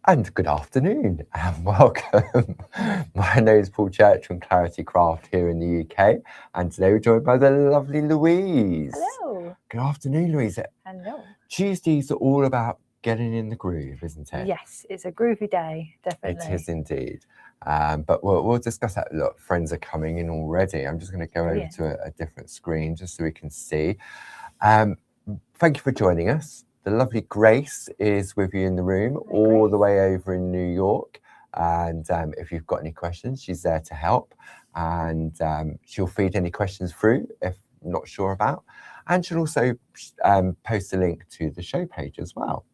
And good afternoon and welcome. My name is Paul Church from Clarity Craft here in the UK, and today we're joined by the lovely Louise. Hello. Good afternoon, Louise. Hello. Tuesdays are all about getting in the groove, isn't it? Yes, it's a groovy day, definitely. It is indeed. But we'll discuss that. Look, friends are coming in already. I'm just going to go over to a different screen just so we can see. Thank you for joining us. The lovely Grace is with you in the room, all the way over in New York. And if you've got any questions, she's there to help. And she'll feed any questions through if not sure about. And she'll also post a link to the show page as well.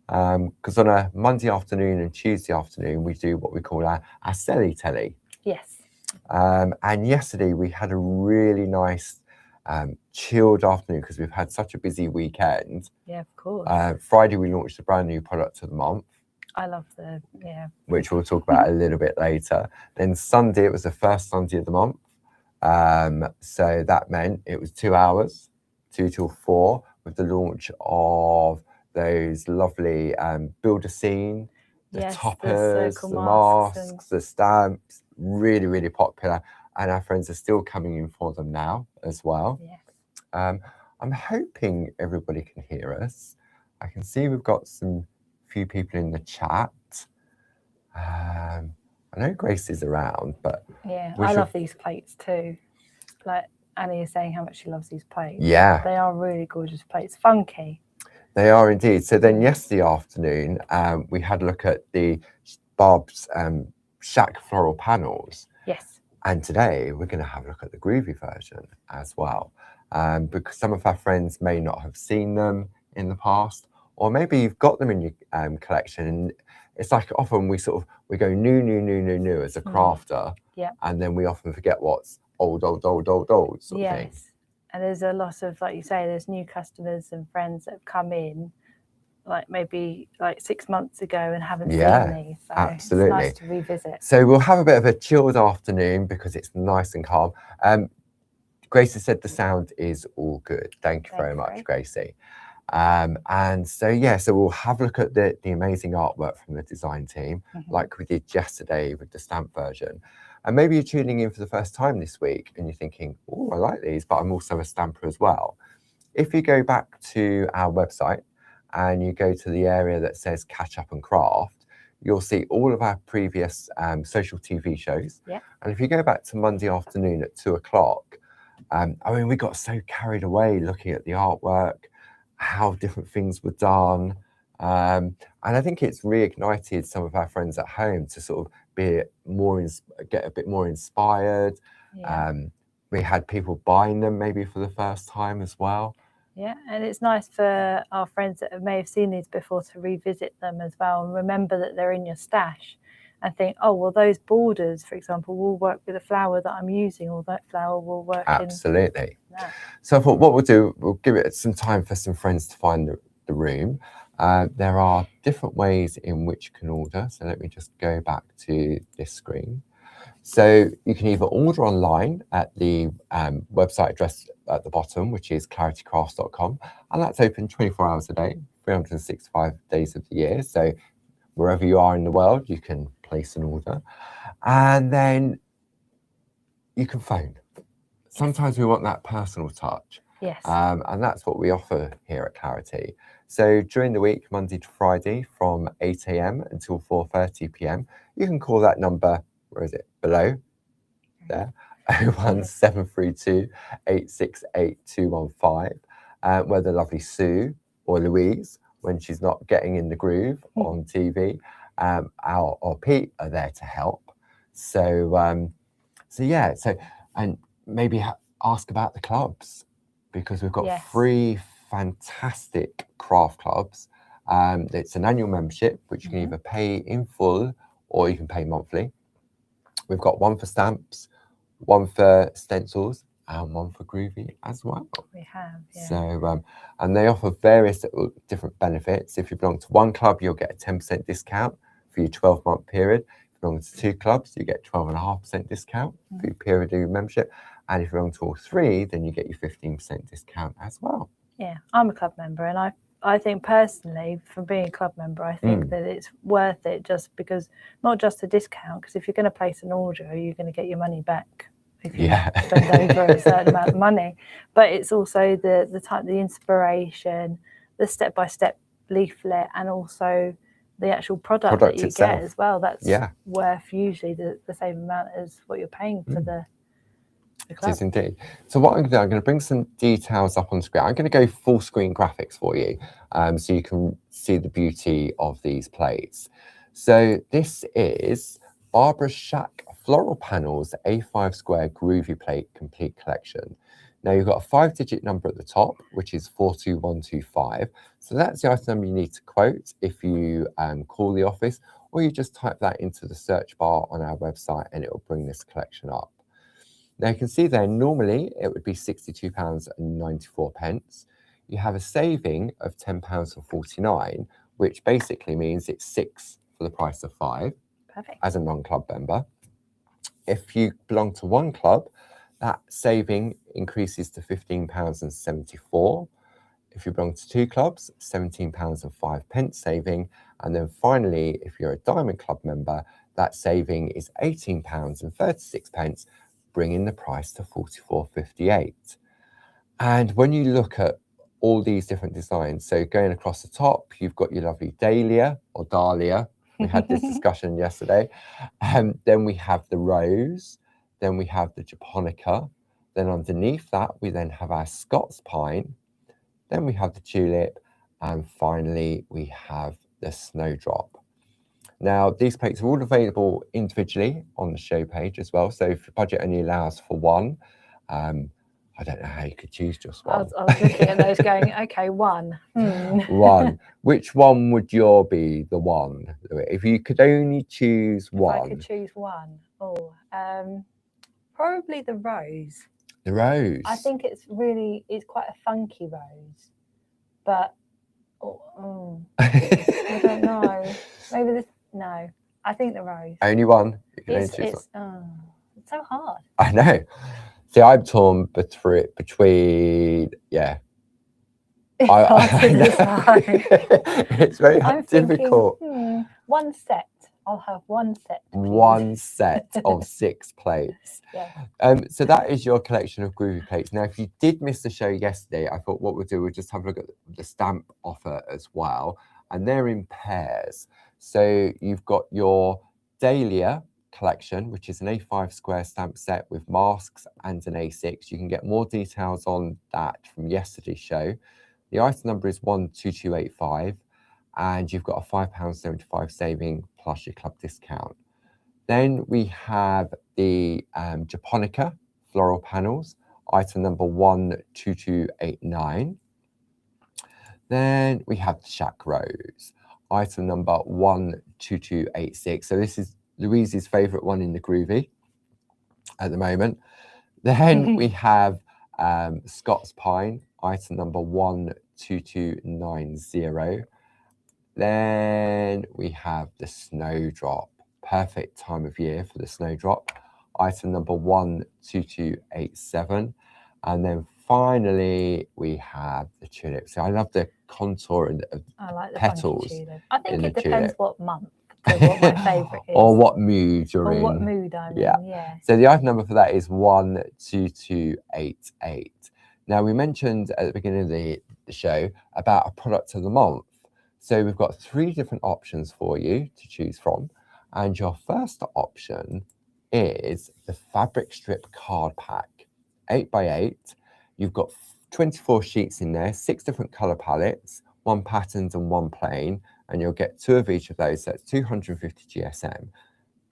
Because on a Monday afternoon and Tuesday afternoon, we do what we call our Selly Telly. Yes. And yesterday we had a really nice chilled afternoon because we've had such a busy weekend. Yeah, of course. Friday we launched a brand new product of the month. I love which we'll talk about a little bit later. Then Sunday, it was the first Sunday of the month. So that meant it was 2 hours, 2 till 4, with the launch of those lovely build a scene, the toppers, the masks, the stamps, really, really popular. And our friends are still coming in for them now as well. Yes. I'm hoping everybody can hear us. I can see we've got some few people in the chat. I know Grace is around, but I love these plates too. Like Annie is saying how much she loves these plates. Yeah, they are really gorgeous plates, funky. They are indeed. So then yesterday afternoon, we had a look at the Bob's SHAC Floral Panels. Yes. And today we're going to have a look at the Groovi version as well, because some of our friends may not have seen them in the past, or maybe you've got them in your collection. And it's like often we go new as a crafter, and then we often forget what's old sort of thing. And there's a lot of, like you say, there's new customers and friends that have come in, like maybe like 6 months ago and haven't seen these. So absolutely. It's nice to revisit. So we'll have a bit of a chilled afternoon because it's nice and calm. Gracie said the sound is all good. Thank you very much, Gracie. And so we'll have a look at the amazing artwork from the design team, like we did yesterday with the stamp version. And maybe you're tuning in for the first time this week and you're thinking, oh, I like these, but I'm also a stamper as well. If you go back to our website and you go to the area that says Catch Up and Craft, you'll see all of our previous social TV shows. Yeah. And if you go back to Monday afternoon at 2 o'clock, we got so carried away looking at the artwork, how different things were done. And I think it's reignited some of our friends at home to sort of get a bit more inspired. Yeah. We had people buying them maybe for the first time as well. Yeah, and it's nice for our friends that may have seen these before to revisit them as well and remember that they're in your stash and think, oh, well, those borders, for example, will work with the flower that I'm using, or that flower will work. Absolutely. So I thought what we'll do, we'll give it some time for some friends to find the room. There are different ways in which you can order. So let me just go back to this screen. So you can either order online at the website address at the bottom, which is claritycrafts.com, and that's open 24 hours a day, 365 days of the year. So wherever you are in the world, you can place an order. And then you can phone. Sometimes we want that personal touch. Yes. And that's what we offer here at Clarity. So during the week, Monday to Friday, from 8 a.m. until 4:30 p.m, you can call that number, where is it, below there, 01732 868 215, where the lovely Sue or Louise, when she's not getting in the groove on TV, or Pete are there to help. So and maybe ask about the clubs, because we've got 3 fantastic craft clubs. It's an annual membership, which you can either pay in full or you can pay monthly. We've got one for stamps, one for stencils, and one for Groovi as well. We have, So, and they offer various different benefits. If you belong to one club, you'll get a 10% discount for your 12-month period. If you belong to 2 clubs, you get 12.5% discount for your period of your membership. And if you belong to all 3, then you get your 15% discount as well. Yeah, I'm a club member, and I I think personally, from being a club member, I think that it's worth it just because, not just a discount, because if you're going to place an order, you're going to get your money back if you spend over a certain amount of money. But it's also the type, the inspiration, the step-by-step leaflet, and also the actual product that you itself. get as well. That's worth usually the same amount as what you're paying for the club. It is indeed. So what I'm going to do, I'm going to bring some details up on screen. I'm going to go full screen graphics for you, so you can see the beauty of these plates. So this is Barbara's SHAC Floral Panels A5 Square Groovi Plate Complete Collection. Now you've got a 5-digit number at the top, which is 42125. So that's the item number you need to quote if you call the office, or you just type that into the search bar on our website and it will bring this collection up. Now you can see there, normally it would be £62.94. You have a saving of £10.49, which basically means it's 6 for the price of 5. Perfect. As a non-club member. If you belong to one club, that saving increases to £15.74. If you belong to 2 clubs, £17.05 saving. And then finally, if you're a Diamond Club member, that saving is £18.36, bringing the price to £44.58. And when you look at all these different designs, so going across the top, you've got your lovely Dahlia or Dahlia. We had this discussion yesterday. Then we have the rose, then we have the japonica, then underneath that we then have our Scots pine, then we have the tulip, and finally we have the snowdrop. Now these plates are all available individually on the show page as well, so if your budget only allows for one, I don't know how you could choose just one. I was looking at those going, okay, one. One. Which one would be the one? If you could only choose one. If I could choose one. Probably the rose. The rose. I think it's quite a funky rose. But, I don't know. Maybe no. I think the rose. Only one? You can only choose one. It's so hard. I know. See, I'm torn between, yeah. It's very difficult. Thinking, one set. I'll have one set. Please. One set of 6 plates. Yeah. So that is your collection of Groovi plates. Now, if you did miss the show yesterday, I thought what we'll do, we'll just have a look at the stamp offer as well. And they're in pairs. So you've got your Dahlia collection, which is an A5 square stamp set with masks and an A6. You can get more details on that from yesterday's show. The item number is 12285, and you've got a £5.75 saving plus your club discount. Then we have the japonica floral panels, item number 12289. Then we have the SHAC rose, item number 12286. So this is Louise's favourite one in the Groovi at the moment. Then we have Scots pine, item number 12290. Then we have the snowdrop, perfect time of year for the snowdrop, item number 12287. And then finally we have the tulip. So I love the contour and the petals. I think it depends what month. What my favourite is. Or what mood you're in. Or what mood I'm in, yeah. So the item number for that is 12288. Now, we mentioned at the beginning of the show about a product of the month. So we've got 3 different options for you to choose from. And your first option is the fabric strip card pack, 8x8. You've got 24 sheets in there, 6 different colour palettes, 1 patterned and 1 plain. And you'll get 2 of each of those, so it's 250 GSM.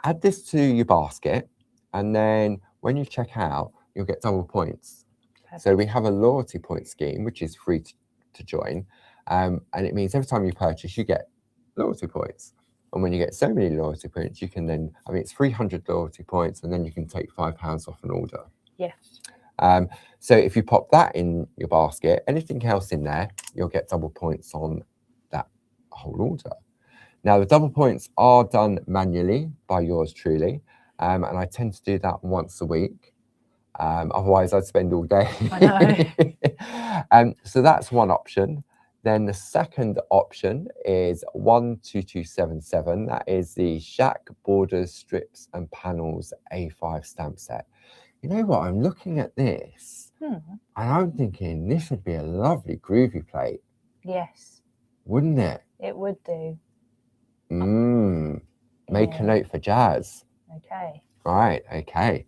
Add this to your basket, and then when you check out, you'll get double points. Perfect. So we have a loyalty point scheme, which is free to join, and it means every time you purchase, you get loyalty points. And when you get so many loyalty points, you can then, it's 300 loyalty points, and then you can take £5 off an order. Yes. So if you pop that in your basket, anything else in there, you'll get double points on whole order. Now the double points are done manually by yours truly, and I tend to do that once a week. Otherwise I'd spend all day. I know. So that's one option. Then the second option is 12277. That is the SHAC Borders, Strips and Panels A5 stamp set. You know what? I'm looking at this and I'm thinking this would be a lovely Groovi plate. Yes. Wouldn't it? It would do. Make a note for Jazz. Okay. Right, okay.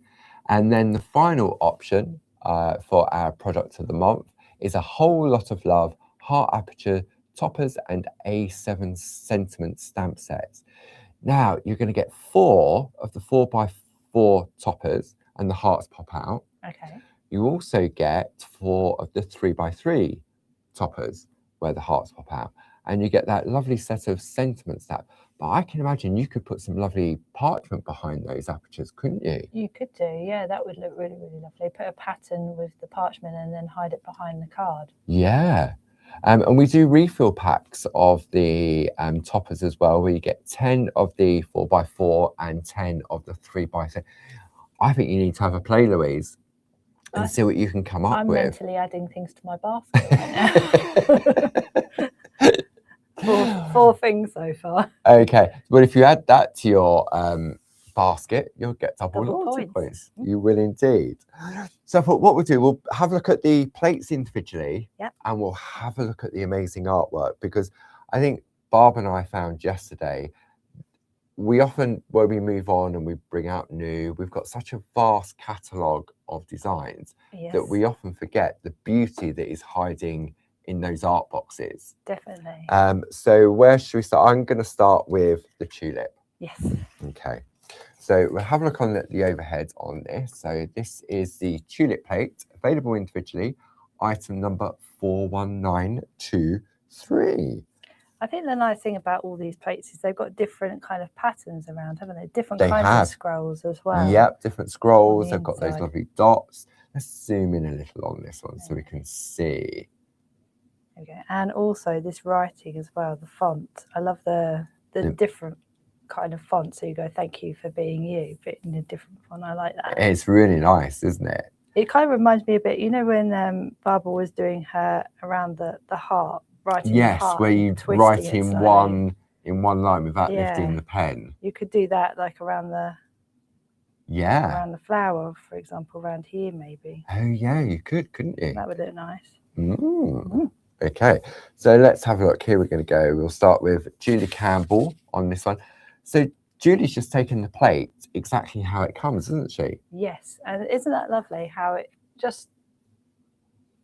And then the final option for our product of the month is a whole lot of love heart aperture toppers and A7 sentiment stamp sets. Now you're going to get 4 of the 4x4 toppers and the hearts pop out. Okay. You also get 4 of the 3x3 toppers where the hearts pop out, and you get that lovely set of sentiment stamp. But I can imagine you could put some lovely parchment behind those apertures, couldn't you? You could do, yeah. That would look really, really lovely. Put a pattern with the parchment and then hide it behind the card. Yeah. And we do refill packs of the toppers as well, where you get 10 of the 4x4 and 10 of the 3x6. I think you need to have a play, Louise, and see what you can come up with. I'm mentally adding things to my basket right now. four things so far. Okay, well, if you add that to your basket, you'll get double loyalty points. You will indeed. So I thought what we'll do, we'll have a look at the plates individually, and we'll have a look at the amazing artwork, because I think Barb and I found yesterday, we often, when we move on and we bring out new, we've got such a vast catalogue of designs that we often forget the beauty that is hiding in those art boxes. Definitely. So where should we start? I'm going to start with the tulip. Yes. Okay. So we'll have a look on the overhead on this. So this is the tulip plate, available individually, item number 41923. I think the nice thing about all these plates is they've got different kind of patterns around, haven't they? Different kinds of scrolls as well. Yep, different scrolls. They've got those lovely dots. Let's zoom in a little on this one so we can see. Okay, and also this writing as well, the font. I love the different kind of font. So you go, thank you for being you, but in a different font. I like that. It's really nice, isn't it? It kind of reminds me a bit, you know, when Barbara was doing her around the heart, writing the heart, where you write in one line without lifting the pen. You could do that like around the around the flower, for example, around here maybe. Oh yeah, you could, couldn't you? That would look nice. Okay, so let's have a look. Here we're going to go. We'll start with Julie Campbell on this one. So Julie's just taken the plate exactly how it comes, isn't she? Yes, and isn't that lovely how it just,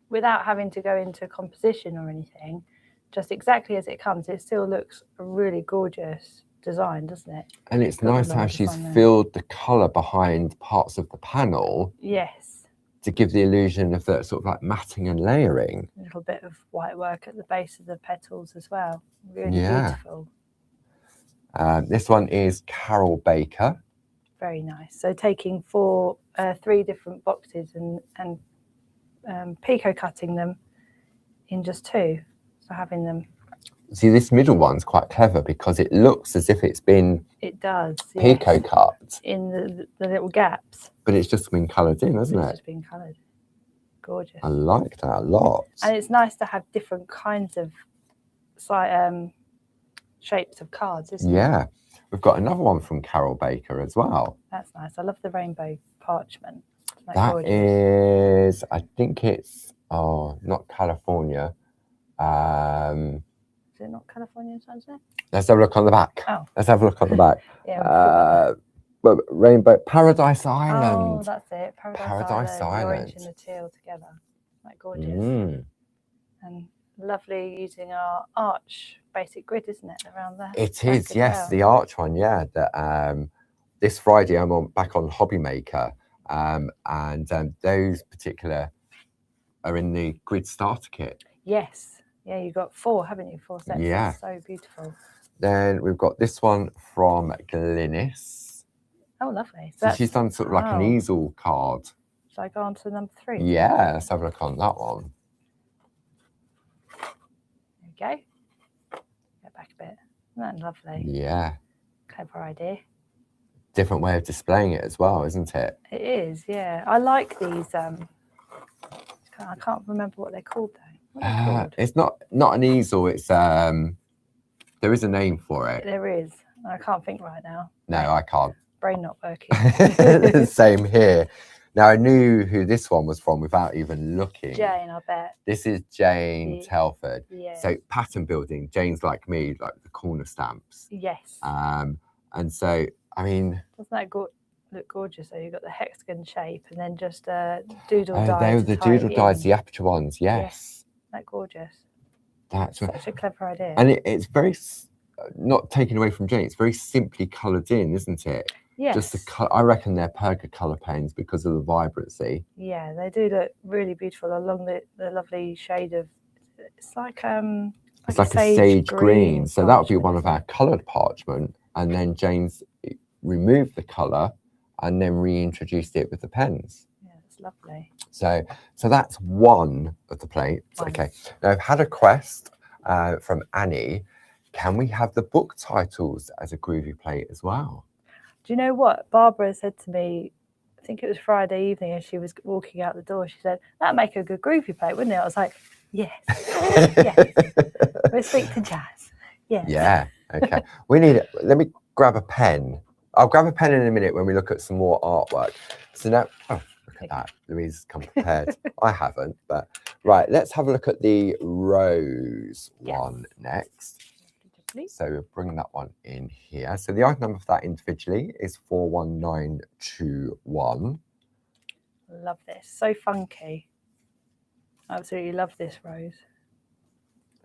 without having to go into composition or anything, just exactly as it comes, it still looks a really gorgeous design, doesn't it? And it's nice how she's filled the colour behind parts of the panel. Yes. To give the illusion of that sort of like matting and layering. A little bit of white work at the base of the petals as well. Really beautiful. This one is Carol Baker. Very nice. So taking 3 different boxes and picot cutting them in just 2. So having them. See, this middle one's quite clever because it looks as if it's been picot cut in the little gaps. But it's just been coloured in, hasn't it? It's just been coloured. Gorgeous. I like that a lot. And it's nice to have different kinds of shapes of cards, isn't it? Yeah. We've got another one from Carol Baker as well. That's nice. I love the rainbow parchment. That is, I think it's, not California. Is it not California sunset? Let's have a look on the back. Oh. Let's have a look on the back. Rainbow Paradise Island. Oh, that's it. Paradise Island. The orange and the teal together. Like gorgeous. And lovely using our arch basic grid, isn't it? Around there. It is, yes. The arch one, yeah. This Friday I'm back on Hobby Maker. And those particular are in the grid starter kit. Yes. Yeah, you've got 4, haven't you? 4 sets. Yeah. That's so beautiful. Then we've got this one from Glynis. Oh, lovely. So she's done sort of like an easel card. Shall I go on to number 3? Yeah, let's have a look on that one. There we go. Get back a bit. Isn't that lovely? Yeah. Clever idea. Different way of displaying it as well, isn't it? It is, yeah. I like these. I can't remember what they're called though. What are they called? It's not an easel. It's there is a name for it. There is. I can't think right now. No, I can't. Brain not working. Same here. Now I knew who this one was from without even looking. Jane, I bet. This is Jane Telford. Yeah. So pattern building. Jane's like me, like the corner stamps. Yes. And so I mean, doesn't that look gorgeous? So you've got the hexagon shape and then just doodle dies. They were the doodle dies, the aperture ones. Yes. Isn't that gorgeous? That's such a clever idea. And it's very, not taken away from Jane. It's very simply coloured in, isn't it? Yes. Just the I reckon they're Perga colour pens because of the vibrancy. Yeah, they do look really beautiful along the lovely shade of. It's like it's like a sage green. So that would be one of our coloured parchment, and then Jane's removed the colour and then reintroduced it with the pens. Yeah, it's lovely. So that's one of the plates. Okay. Now I've had a request from Annie. Can we have the book titles as a Groovi plate as well? Do you know what? Barbara said to me, I think it was Friday evening as she was walking out the door, she said, that'd make a good Groovi plate, wouldn't it? I was like, yes, yes. We'll speak to Jazz. Yes. Yeah, okay. We need it. Let me grab a pen. I'll grab a pen in a minute when we look at some more artwork. So now, oh, look at that. Louise has come prepared. I haven't, but right, let's have a look at the rose one next. So we'll bring that one in here. So the item number for that individually is 41921. Love this. So funky. Absolutely love this rose.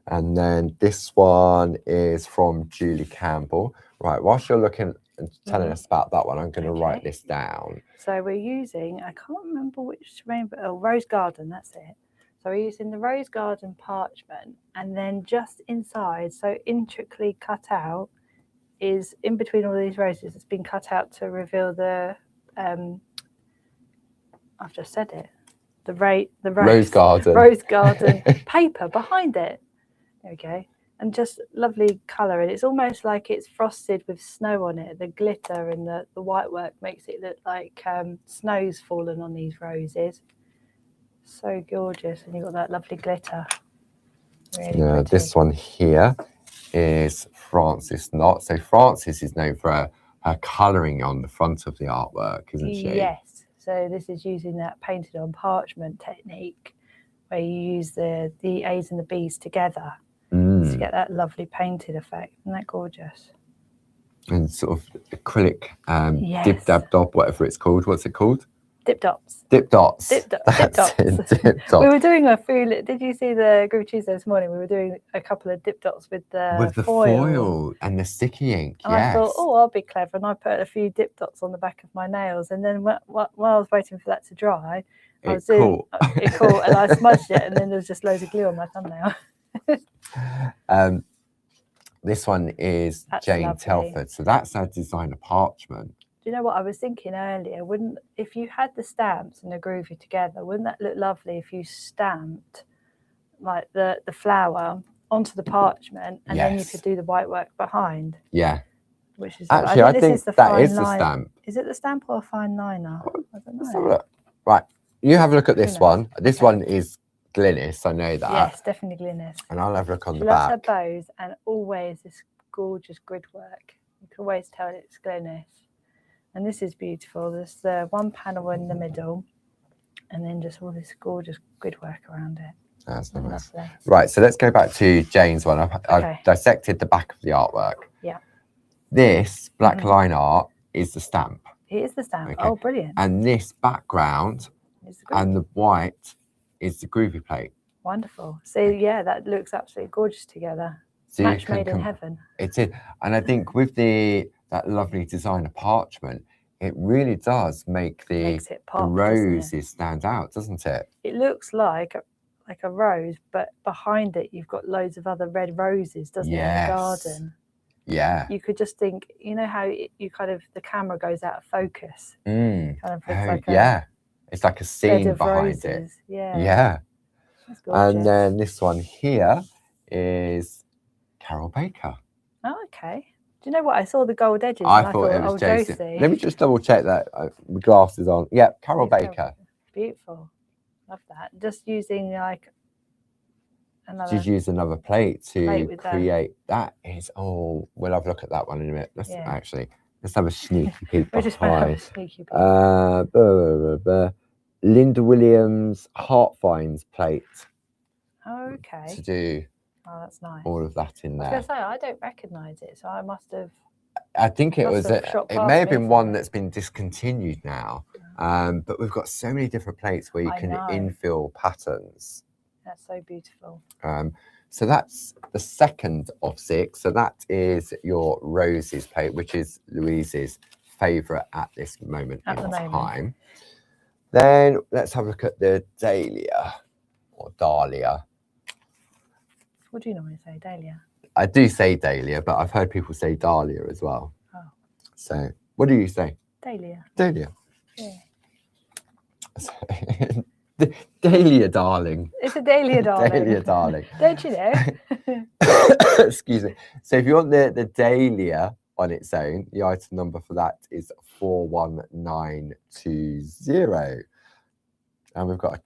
And then this one is from Julie Campbell. Right, whilst you're looking and telling us about that one, I'm going to write this down. So we're using, I can't remember which rainbow, Rose Garden, that's it. So we're using the Rose Garden parchment, and then just inside, so intricately cut out, is in between all these roses, it's been cut out to reveal the, I've just said it, the Rose Garden paper behind it. There we go. And just lovely colour, and it's almost like it's frosted with snow on it. The glitter and the white work makes it look like snow's fallen on these roses. So gorgeous, and you've got that lovely glitter. Really this one here is Frances Knott. So Frances is known for her colouring on the front of the artwork, isn't she? Yes. So this is using that painted on parchment technique, where you use the A's and the B's together to get that lovely painted effect. Isn't that gorgeous? And sort of acrylic dib dab dob, whatever it's called. What's it called? Dip dots. Dip dots. Dip dots. Dip dots. We were doing a food. Did you see the Groovi Tuesday this morning? We were doing a couple of dip dots with the foil and the sticky ink. And I thought, oh, I'll be clever, and I put a few dip dots on the back of my nails. And then while I was waiting for that to dry, it caught, and I smudged it, and then there's just loads of glue on my thumbnail. This one is Jane Telford. So that's our designer parchment. Do you know what I was thinking earlier? If you had the stamps and the Groovi together, wouldn't that look lovely if you stamped like the flower onto the parchment, and then you could do the white work behind? Yeah. Which is actually, I think that is the stamp. Is it the stamp or a fine liner? I don't know. Right, you have a look at this one. This one is Glynis, I know that. Yes, definitely Glynis. And I'll have a look on the back. She back. loves her bows and always this gorgeous grid work. You can always tell it's Glynis. And this is beautiful. There's the one panel in the middle, and then just all this gorgeous grid work around it. That's nice. Lovely. Right, so let's go back to Jane's one. I've dissected the back of the artwork. Yeah. This black line art is the stamp. It is the stamp. Okay. Oh, brilliant. And this background and the white is the Groovi plate. Wonderful. So, yeah, that looks absolutely gorgeous together. So match made in heaven. It is. And I think with that lovely designer parchment, it really does make the roses stand out, doesn't it? It looks like a rose, but behind it you've got loads of other red roses, doesn't it, in the garden? Yeah. You could just think, you know how you kind of, the camera goes out of focus. Kind of looks like it's like a scene behind roses. It. Yeah. Yeah. That's gorgeous. And then this one here is Carol Baker. Oh, okay. Do you know what? I saw the gold edges. I thought it was Josie. Let me just double check that. My glasses on. Yep, Carol Baker. Beautiful. Love that. Just using like Did you use another plate to with create that? Is we'll have a look at that one in a minute. Let's let's have a sneaky peek We'll just behind. have a sneaky peek. Linda Williams Heart Finds plate. Okay. To do that's nice. all of that in there. I was going to say, I don't recognise it, so I must have. I think it was. It may have been one that's been discontinued now. But we've got so many different plates where you can infill patterns. That's so beautiful. So that's the second of 6. So that is your Roses plate, which is Louise's favourite at this moment in time. Then let's have a look at the Dahlia or Dahlia. What do you normally say, Dahlia? I do say Dahlia, but I've heard people say Dahlia as well. Oh. So what do you say? Dahlia. Dahlia. Yeah. Dahlia, darling. It's a Dahlia, darling. Dahlia, darling. Don't you know? Excuse me. So if you want the Dahlia on its own, the item number for that is 41920. And we've got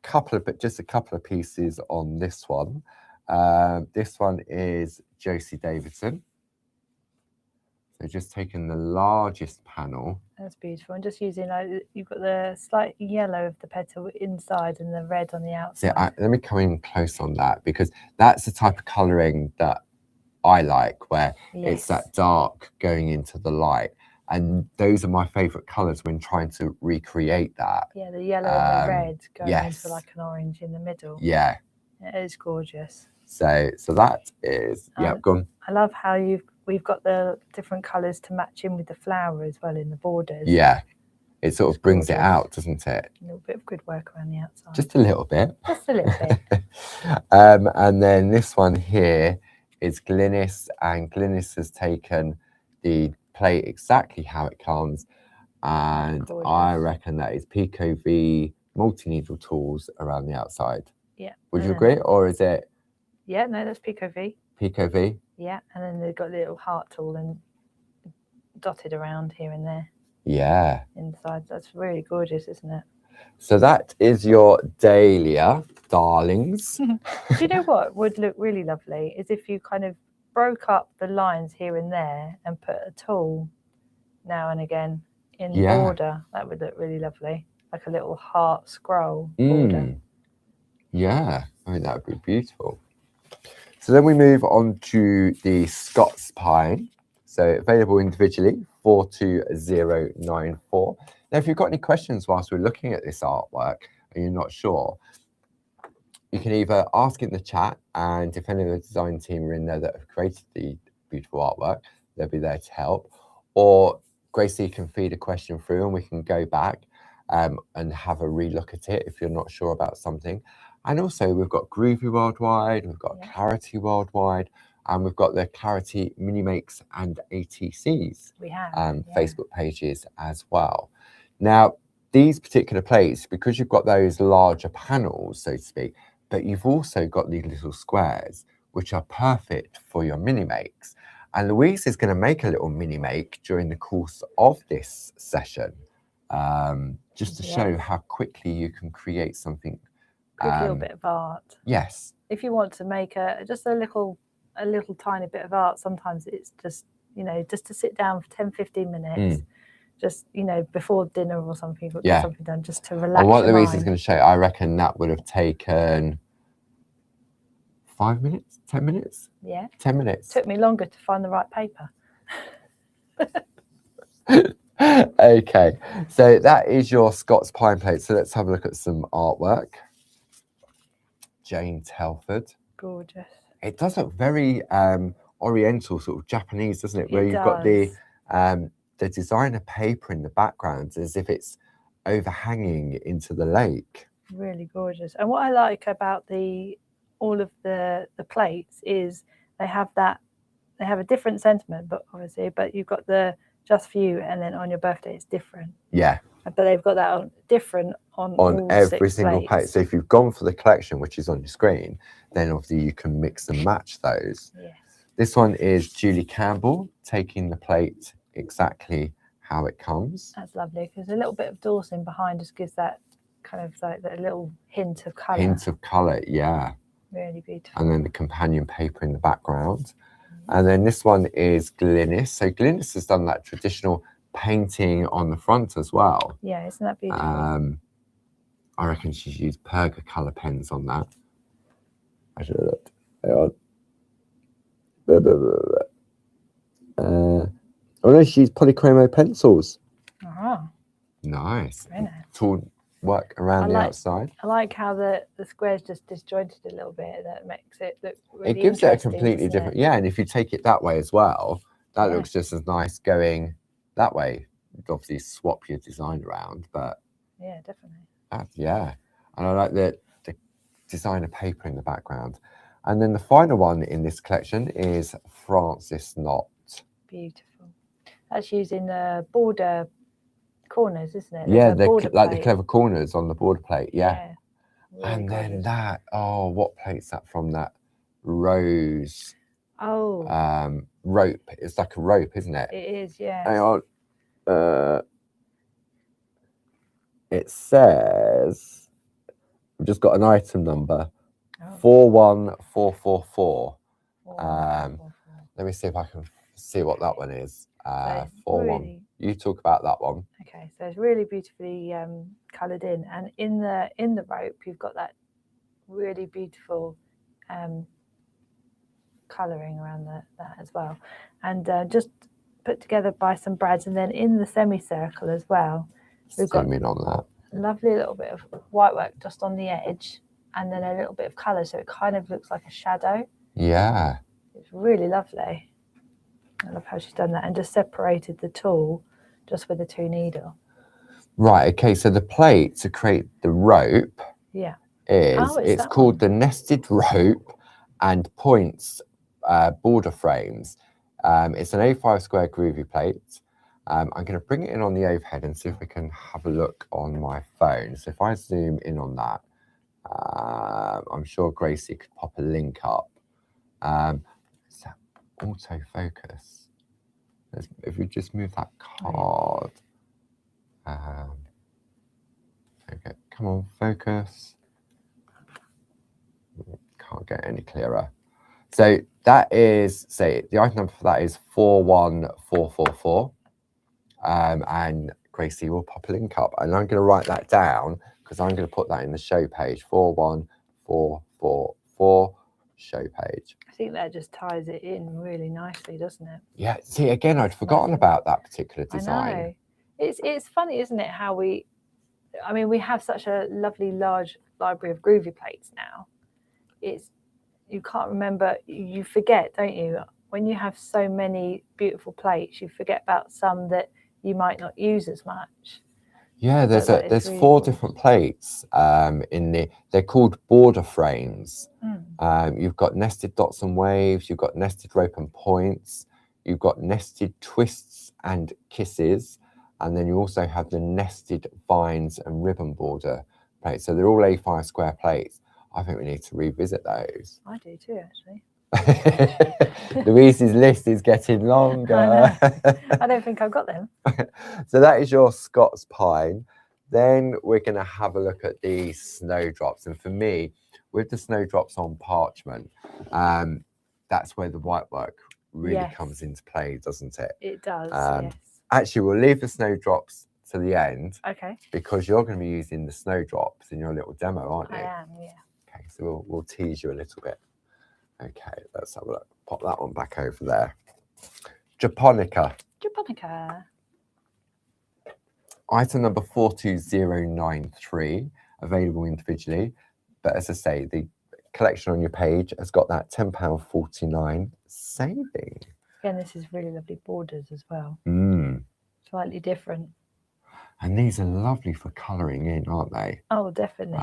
just a couple of pieces on this one. This one is Josie Davidson. So just taking the largest panel. That's beautiful. And just using, you've got the slight yellow of the petal inside and the red on the outside. So let me come in close on that, because that's the type of colouring that I like, where it's that dark going into the light. And those are my favourite colours when trying to recreate that. Yeah, the yellow and the red going into like an orange in the middle. Yeah. It is gorgeous. So that is, go on. I love how we've got the different colours to match in with the flower as well in the borders. Yeah, it sort of brings it out, doesn't it? A little bit of good work around the outside. Just a little bit. Just a little bit. And then this one here is Glynis, and Glynis has taken the plate exactly how it comes, and gorgeous. I reckon that is Pico V multi-needle tools around the outside. Yeah. Would you agree, or is it? Yeah, no, that's Pico V. Pico V? Yeah, and then they've got a little heart tool and dotted around here and there. Yeah. Inside. That's really gorgeous, isn't it? So that is your Dahlia, darlings. Do you know what would look really lovely is if you kind of broke up the lines here and there and put a tool now and again in the border. That would look really lovely. Like a little heart scroll border. Yeah, I mean, that would be beautiful. So then we move on to the Scots Pine. So available individually, 42094. Now, if you've got any questions whilst we're looking at this artwork and you're not sure, you can either ask in the chat, and if any of the design team are in there that have created the beautiful artwork, they'll be there to help. Or Gracie can feed a question through and we can go back and have a relook at it if you're not sure about something. And also we've got Groovi Worldwide, we've got Clarity Worldwide, and we've got the Clarity Mini Makes and ATCs Facebook pages as well. Now, these particular plates, because you've got those larger panels, so to speak, but you've also got these little squares, which are perfect for your mini makes. And Louise is going to make a little mini make during the course of this session, just to show how quickly you can create something. Quick little bit of art. Yes. If you want to make just a little tiny bit of art, sometimes it's just, just to sit down for 10-15 minutes. Just, before dinner or something, get something done just to relax. And what Louise is going to show, I reckon that would have taken 5 minutes, 10 minutes? Yeah. 10 minutes. Took me longer to find the right paper. Okay, so that is your Scots Pine plate. So let's have a look at some artwork. Jane Telford. Gorgeous. It does look very oriental, sort of Japanese, doesn't it? Where you've got the designer paper in the background as if it's overhanging into the lake. Really gorgeous. And what I like about all of the plates is they have a different sentiment, but you've got the just for you, and then on your birthday it's different. Yeah. But they've got that different on every single plate. So if you've gone for the collection, which is on your screen, then obviously you can mix and match those. Yes. This one is Julie Campbell taking the plate exactly how it comes. That's lovely, because a little bit of Dawson behind just gives that kind of like that little hint of colour. Hint of colour, yeah. Really beautiful. And then the companion paper in the background. And then this one is Glynis. So Glynis has done that traditional painting on the front as well. Yeah, isn't that beautiful? I reckon she's used Perga colour pens on that. I should have looked. Hang on. Oh no, she used polychromo pencils. Oh, Nice. very nice. Tool work around the outside. I like how the square's just disjointed a little bit. That makes it look really It gives it a interesting, completely doesn't different, it? yeah, and if you take it that way as well, that Yeah. looks just as nice going that way. You'd obviously swap your design around, but Yeah, definitely. yeah. And I like the designer paper in the background. And then the final one in this collection is Francis Knott. Beautiful. That's using the border corners, isn't it? Yeah, There's a border like the plate. clever corners on the border plate. Yeah. Really And then gorgeous. that, oh, what plate's that from? That rose rope. It's like a rope, isn't it? It is, yeah. Hang on. It says, we've just got an item number, 41444. Let me see if I can see what that one is. 41. You talk about that one. Okay, so it's really beautifully coloured in, and in the rope you've got that really beautiful colouring around that as well, and just put together by some brads, and then in the semicircle as well we've got Zoom in on that. Lovely little bit of white work just on the edge, and then a little bit of colour, so it kind of looks like a shadow. Yeah, it's really lovely. I love how she's done that and just separated the tool just with a 2 needle. Right, okay, so the plate to create the rope it's called the nested rope and points border frames. It's an A5 square Groovi plate. I'm going to bring it in on the overhead and see if we can have a look on my phone. So if I zoom in on that, I'm sure Gracie could pop a link up. Is that autofocus? If we just move that card. Okay, come on, focus. Can't get any clearer. So that is, say, the item number for that is 41444. And Gracie will pop a link up, and I'm going to write that down because I'm going to put that in the show page. 41444 show page. I think that just ties it in really nicely, doesn't it? Yeah. See, again, I'd forgotten about that particular design. I know. It's funny, isn't it? How we have such a lovely large library of Groovi plates now. You can't remember. You forget, don't you? When you have so many beautiful plates, you forget about some that you might not use as much. Yeah, there's really 4 different plates they're called border frames. You've got nested dots and waves, you've got nested rope and points, you've got nested twists and kisses, and then you also have the nested vines and ribbon border plates. So they're all A5 square plates. I think we need to revisit those. I do too, actually. Louise's list is getting longer. I don't think I've got them. So that is your Scots pine. Then we're going to have a look at the snowdrops. And for me, with the snowdrops on parchment, that's where the white work really comes into play, doesn't it? It does, yes. Actually, we'll leave the snowdrops to the end. Okay. Because you're going to be using the snowdrops in your little demo, aren't you? I am, yeah. Okay, so we'll tease you a little bit. Okay, let's have a look. Pop that one back over there. Japonica. Japonica. Item number 42093, available individually. But as I say, the collection on your page has got that £10.49 saving. Again, this is really lovely borders as well. Slightly different. And these are lovely for colouring in, aren't they? Oh, definitely.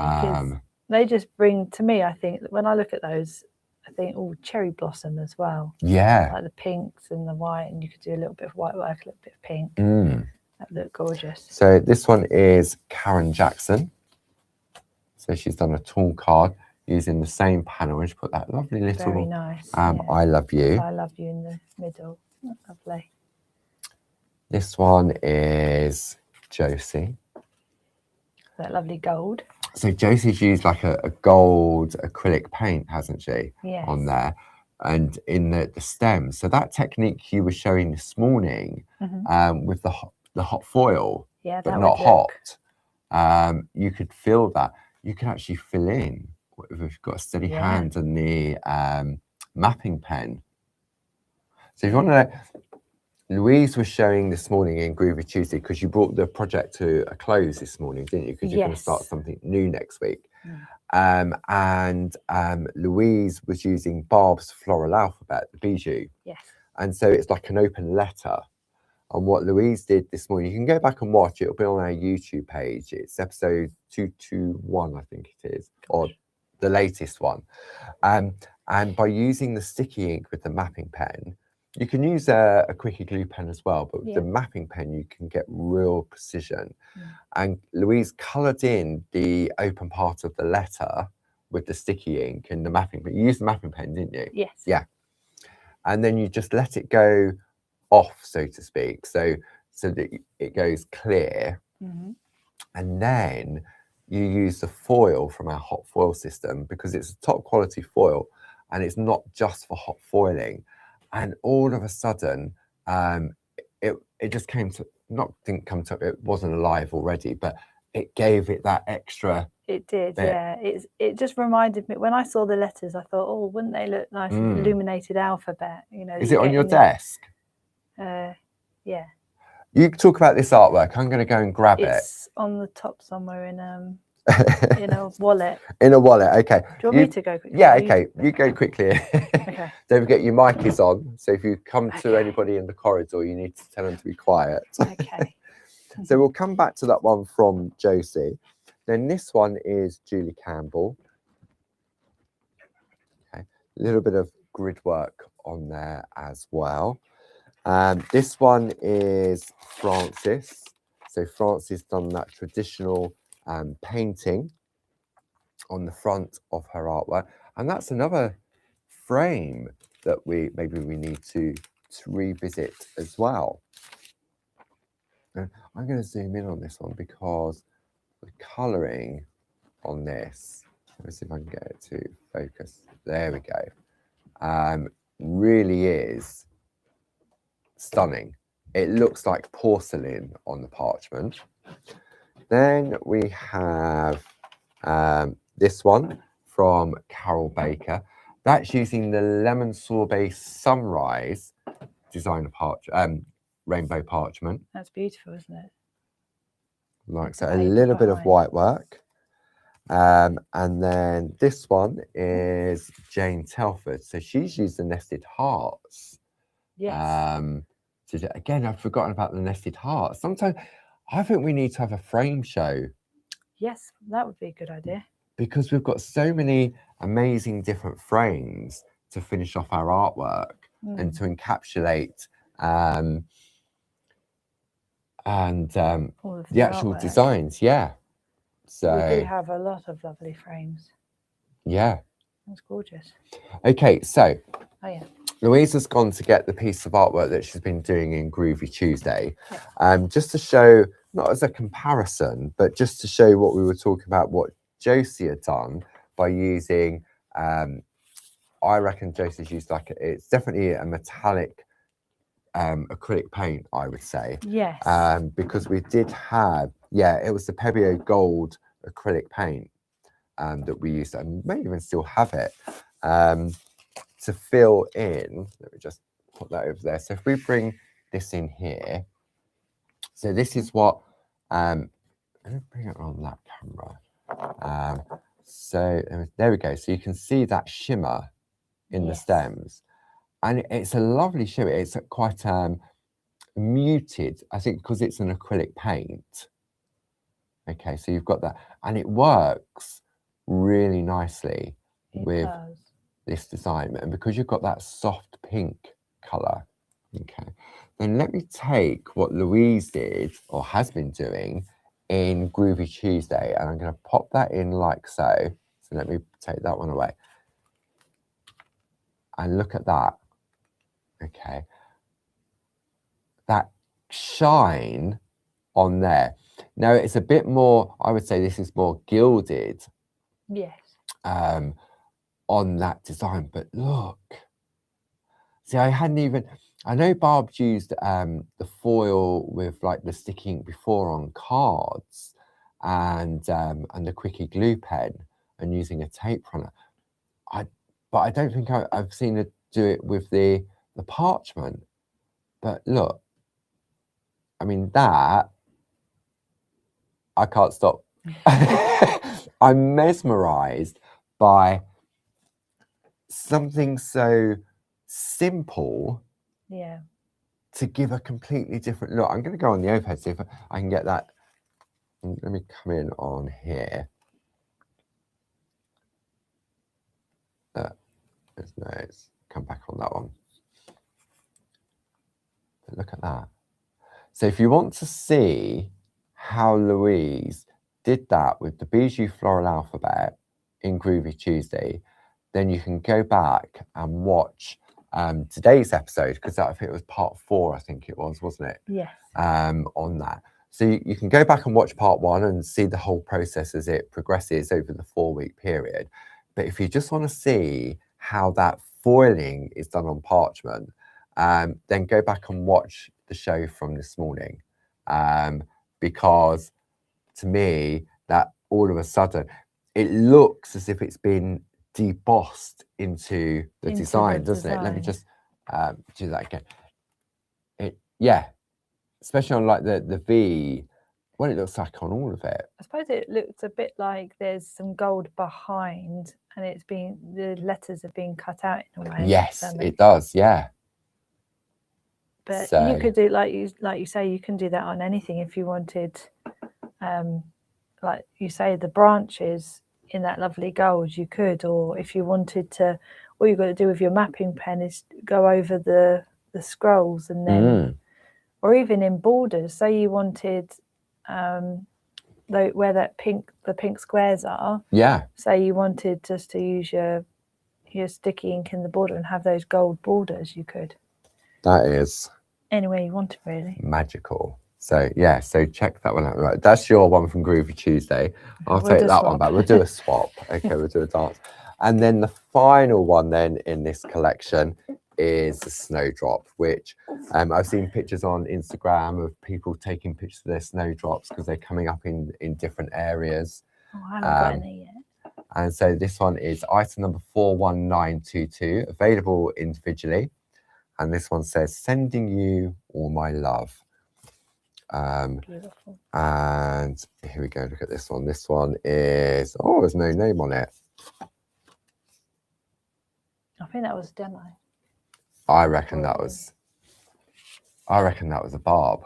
They just bring, to me, I think, when I look at those, I think, cherry blossom as well. Yeah. Like the pinks and the white, and you could do a little bit of white work, a little bit of pink. That would look gorgeous. So this one is Karen Jackson. So she's done a tall card using the same panel, and she put that lovely little very nice. I love you. I love you in the middle. Lovely. This one is Josie. That lovely gold. So Josie's used like a gold acrylic paint, hasn't she? Yes. On there, and in the stems. So that technique you were showing this morning, with the hot foil, yeah, but that not would look... hot. You could feel that. You can actually fill in if you've got a steady hand and the mapping pen. So if you want to know, Louise was showing this morning in Groovi Tuesday, because you brought the project to a close this morning, didn't you? Because you're going to start something new next week. And Louise was using Barb's floral alphabet, the bijou. Yes. And so it's like an open letter. And what Louise did this morning, you can go back and watch it. It'll be on our YouTube page. It's episode 221, I think it is, or the latest one. And by using the sticky ink with the mapping pen, you can use a quickie glue pen as well, but with the mapping pen, you can get real precision. And Louise coloured in the open part of the letter with the sticky ink and the mapping pen. You used the mapping pen, didn't you? Yes. Yeah. And then you just let it go off, so to speak, so that it goes clear. And then you use the foil from our hot foil system, because it's a top quality foil and it's not just for hot foiling. And all of a sudden, it just came to, didn't come to, it wasn't alive already, but it gave it that extra. It did, yeah. It just reminded me, when I saw the letters, I thought, oh, wouldn't they look nice, illuminated alphabet? You know. Is it on your desk? Yeah. You talk about this artwork. I'm going to go and grab it. It's on the top somewhere in a wallet. In a wallet, okay. Do you want me to go quickly? Yeah, okay. You go quickly. Okay. Don't forget your mic is on. So if you come to anybody in the corridor, you need to tell them to be quiet. Okay. So we'll come back to that one from Josie. Then this one is Julie Campbell. Okay. A little bit of grid work on there as well. This one is Frances. So Frances done that traditional painting on the front of her artwork, and that's another frame that maybe we need to revisit as well. And I'm going to zoom in on this one because the colouring on this, let's see if I can get it to focus. There we go. Really is stunning. It looks like porcelain on the parchment. Then we have this one from Carol Baker. That's using the lemon sorbet sunrise designer rainbow parchment. That's beautiful, isn't it? Like so, a little bit of white work. And then this one is Jane Telford. So she's used the nested hearts. Yes. Again, I've forgotten about the nested hearts. Sometimes I think we need to have a frame show. Yes, that would be a good idea. Because we've got so many amazing different frames to finish off our artwork and to encapsulate the actual designs. Yeah. So we do have a lot of lovely frames. Yeah. That's gorgeous. Okay, so Louise has gone to get the piece of artwork that she's been doing in Groovi Tuesday, just to show, not as a comparison, but just to show what we were talking about, what Josie had done by using, I reckon Josie's used it's definitely a metallic acrylic paint, I would say. Yes. Because we did have, it was the Pebeo gold acrylic paint that we used, and may even still have it. To fill in, let me just put that over there. So if we bring this in here, so this is what, let me bring it on that camera. So there we go. So you can see that shimmer in the stems, and it's a lovely shimmer. It's quite muted, I think, because it's an acrylic paint. Okay, so you've got that, and it works really nicely with this design, and because you've got that soft pink color. Okay, then let me take what Louise did or has been doing in Groovi Tuesday, and I'm going to pop that in like so. So let me take that one away and look at that. Okay, that shine on there. Now it's a bit more, I would say this is more gilded Yes. on that design, but look. See, I know Barb's used the foil with like the sticky ink before on cards and the quickie glue pen and using a tape runner. But I don't think I've seen her do it with the parchment. But look, I mean, that, I can't stop. I'm mesmerized by something so simple, yeah, to give a completely different look. I'm going to go on the overhead, see if I can get that. Let me come in on here. Let's come back on that one. But look at that. So if you want to see how Louise did that with the Bijou Floral Alphabet in Groovi Tuesday, then you can go back and watch today's episode, because I think it was part 4, I think it was, wasn't it? yes. On that. So you can go back and watch part 1 and see the whole process as it progresses over the 4-week period. But if you just want to see how that foiling is done on parchment, then go back and watch the show from this morning, because to me, that all of a sudden, it looks as if it's been debossed into the design, doesn't it? Let me just do that again. Yeah, especially on like the V, what it looks like on all of it. I suppose it looks a bit like there's some gold behind, and the letters have been cut out in a way. Yes, it does. Yeah. But so, you could do like you say, you can do that on anything if you wanted. Like you say, the branches in that lovely gold, you could, or if you wanted to, all you've got to do with your mapping pen is go over the scrolls, and then, or even in borders. Say you wanted, where the pink squares are. Yeah. Say you wanted just to use your sticky ink in the border and have those gold borders, you could. That is any way you want it, really. Magical. So yeah, so check that one out. Right, that's your one from Groovi Tuesday. I'll take that one back. We'll do a swap. Okay, we'll do a dance. And then the final one then in this collection is the snowdrop, which I've seen pictures on Instagram of people taking pictures of their snowdrops because they're coming up in different areas. Oh, I haven't got any yet. And so this one is item number 41922, available individually. And this one says, sending you all my love. Beautiful. And here we go, look at this one. This one is, there's no name on it. I think that was a demo. I reckon that was a barb.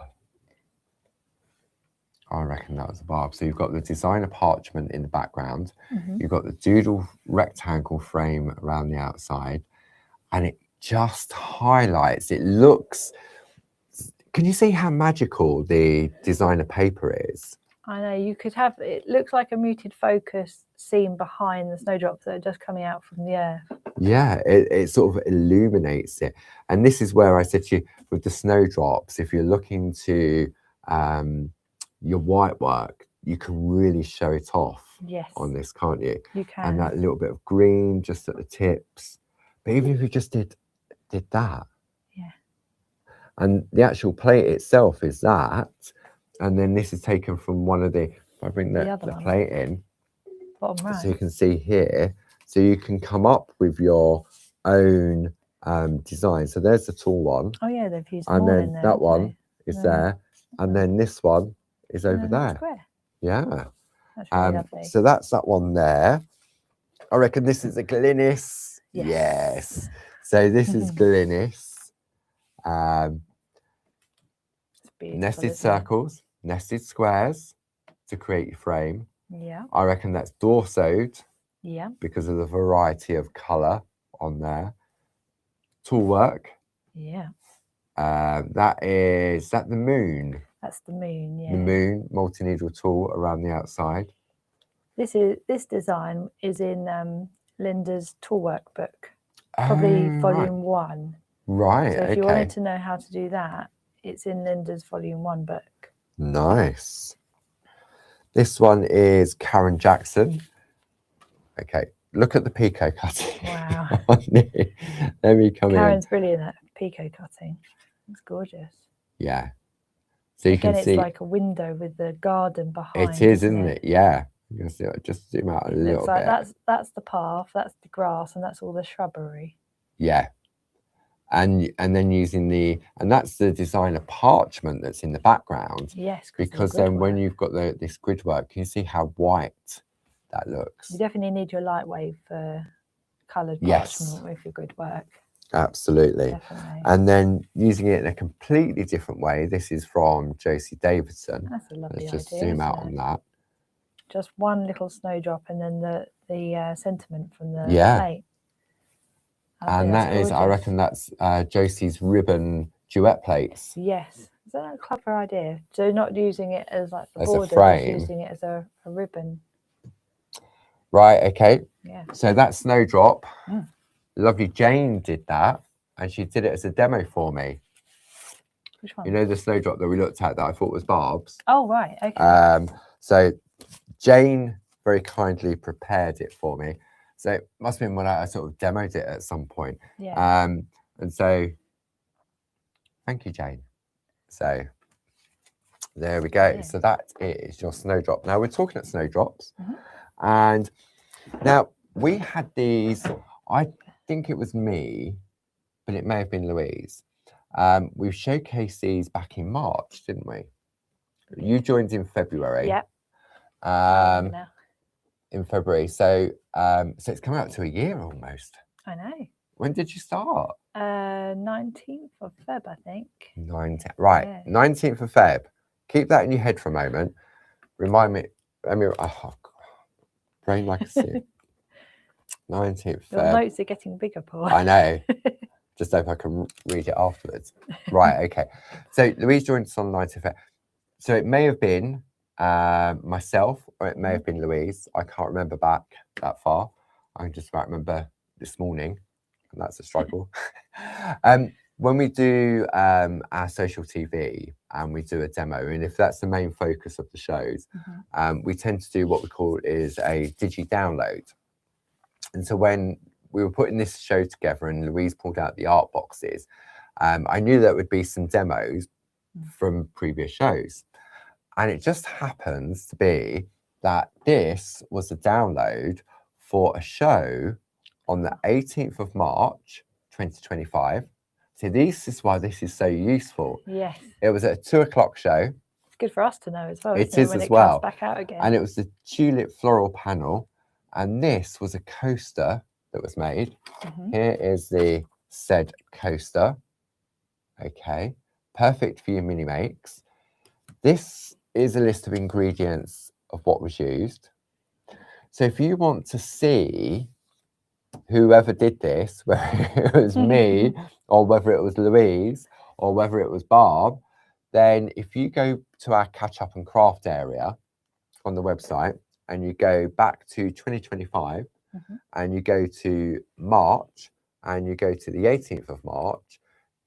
I reckon that was a barb. So you've got the designer parchment in the background. You've got the doodle rectangle frame around the outside, and it just highlights, it looks, can you see how magical the designer paper is? I know, you could have, it looks like a muted focus seen behind the snowdrops that are just coming out from the earth. Yeah, it sort of illuminates it. And this is where I said to you, with the snowdrops, if you're looking to your white work, you can really show it off on this, can't you? You can. And that little bit of green just at the tips. But even if you just did that. Yeah. And the actual plate itself is that. And then this is taken from one of the, if I bring the plate in, bottom right. so you can see here. So you can come up with your own design. So there's the tall one. Oh yeah, they've used and more then in there, that one is there. And then this one is over there. Square. Yeah. That's really lovely. So that's that one there. I reckon this is a Glynis. Yes. So this is Glynis. Nested circles, nested squares to create your frame. Yeah. I reckon that's dorsoed. Yeah. Because of the variety of colour on there. Tool work. Yeah. That the moon. That's the moon, yeah. The moon multi-needle tool around the outside. This design is in Linda's tool workbook, probably volume 1. Right. So if you wanted to know how to do that, it's in Linda's volume 1 book. Nice. This one is Karen Jackson. Okay, look at the picot cutting. Wow. Let me come in. Karen's brilliant at picot cutting. It's gorgeous. Yeah. So you Again, can it's see like a window with the garden behind. it is, isn't it? Yeah. You can see it. Just zoom out a It little looks like bit. that's the path, that's the grass, and that's all the shrubbery. Yeah. And then using and that's the designer parchment that's in the background. Yes, because then when you've got this grid work, can you see how white that looks? You definitely need your light wave for coloured parchment with your grid work. Absolutely. Definitely. And then using it in a completely different way. This is from Josie Davidson. That's a lovely Let's just idea, zoom out on that. Just one little snowdrop and then the sentiment from the plate. And that is, I reckon that's Josie's ribbon duet plates. Yes. Is that a clever idea? So not using it as like the as border, a frame. just using it as a ribbon. Right, okay. Yeah. So that snowdrop, lovely Jane did that, and she did it as a demo for me. Which one? You know the snowdrop that we looked at that I thought was Barb's? Oh, right, okay. So Jane very kindly prepared it for me. So it must have been when I sort of demoed it at some point. Yeah. And so thank you, Jane. So there we go. Yeah. So that is your snowdrop. Now we're talking at snowdrops. And now we had these, I think it was me, but it may have been Louise. We showcased these back in March, didn't we? You joined in February. Yeah. In February. So it's coming up to a year almost. I know. When did you start? 19th of Feb, I think. 19th. Right. Yeah. 19th of Feb. Keep that in your head for a moment. Remind me. I mean, brain like a sieve. 19th Feb. Your notes are getting bigger, Paul. I know. Just hope I can read it afterwards. Right. Okay. So Louise joined us on the 19th of Feb. So it may have been myself, or it may have been Louise. I can't remember back that far. I can just about remember this morning, and that's a struggle. When we do our social TV and we do a demo, and if that's the main focus of the shows, we tend to do what we call is a digi download. And so when we were putting this show together and Louise pulled out the art boxes, I knew there would be some demos from previous shows. And it just happens to be that this was a download for a show on the 18th of March, 2025. So this is why this is so useful. Yes. It was a 2:00 show. It's good for us to know as well. It is as well. Comes back out again. And it was the tulip floral panel. And this was a coaster that was made. Here is the said coaster. Okay. Perfect for your mini makes. This is a list of ingredients of what was used. So if you want to see whoever did this, whether it was me or whether it was Louise or whether it was Barb, then if you go to our catch up and craft area on the website and you go back to 2025 and you go to March and you go to the 18th of March,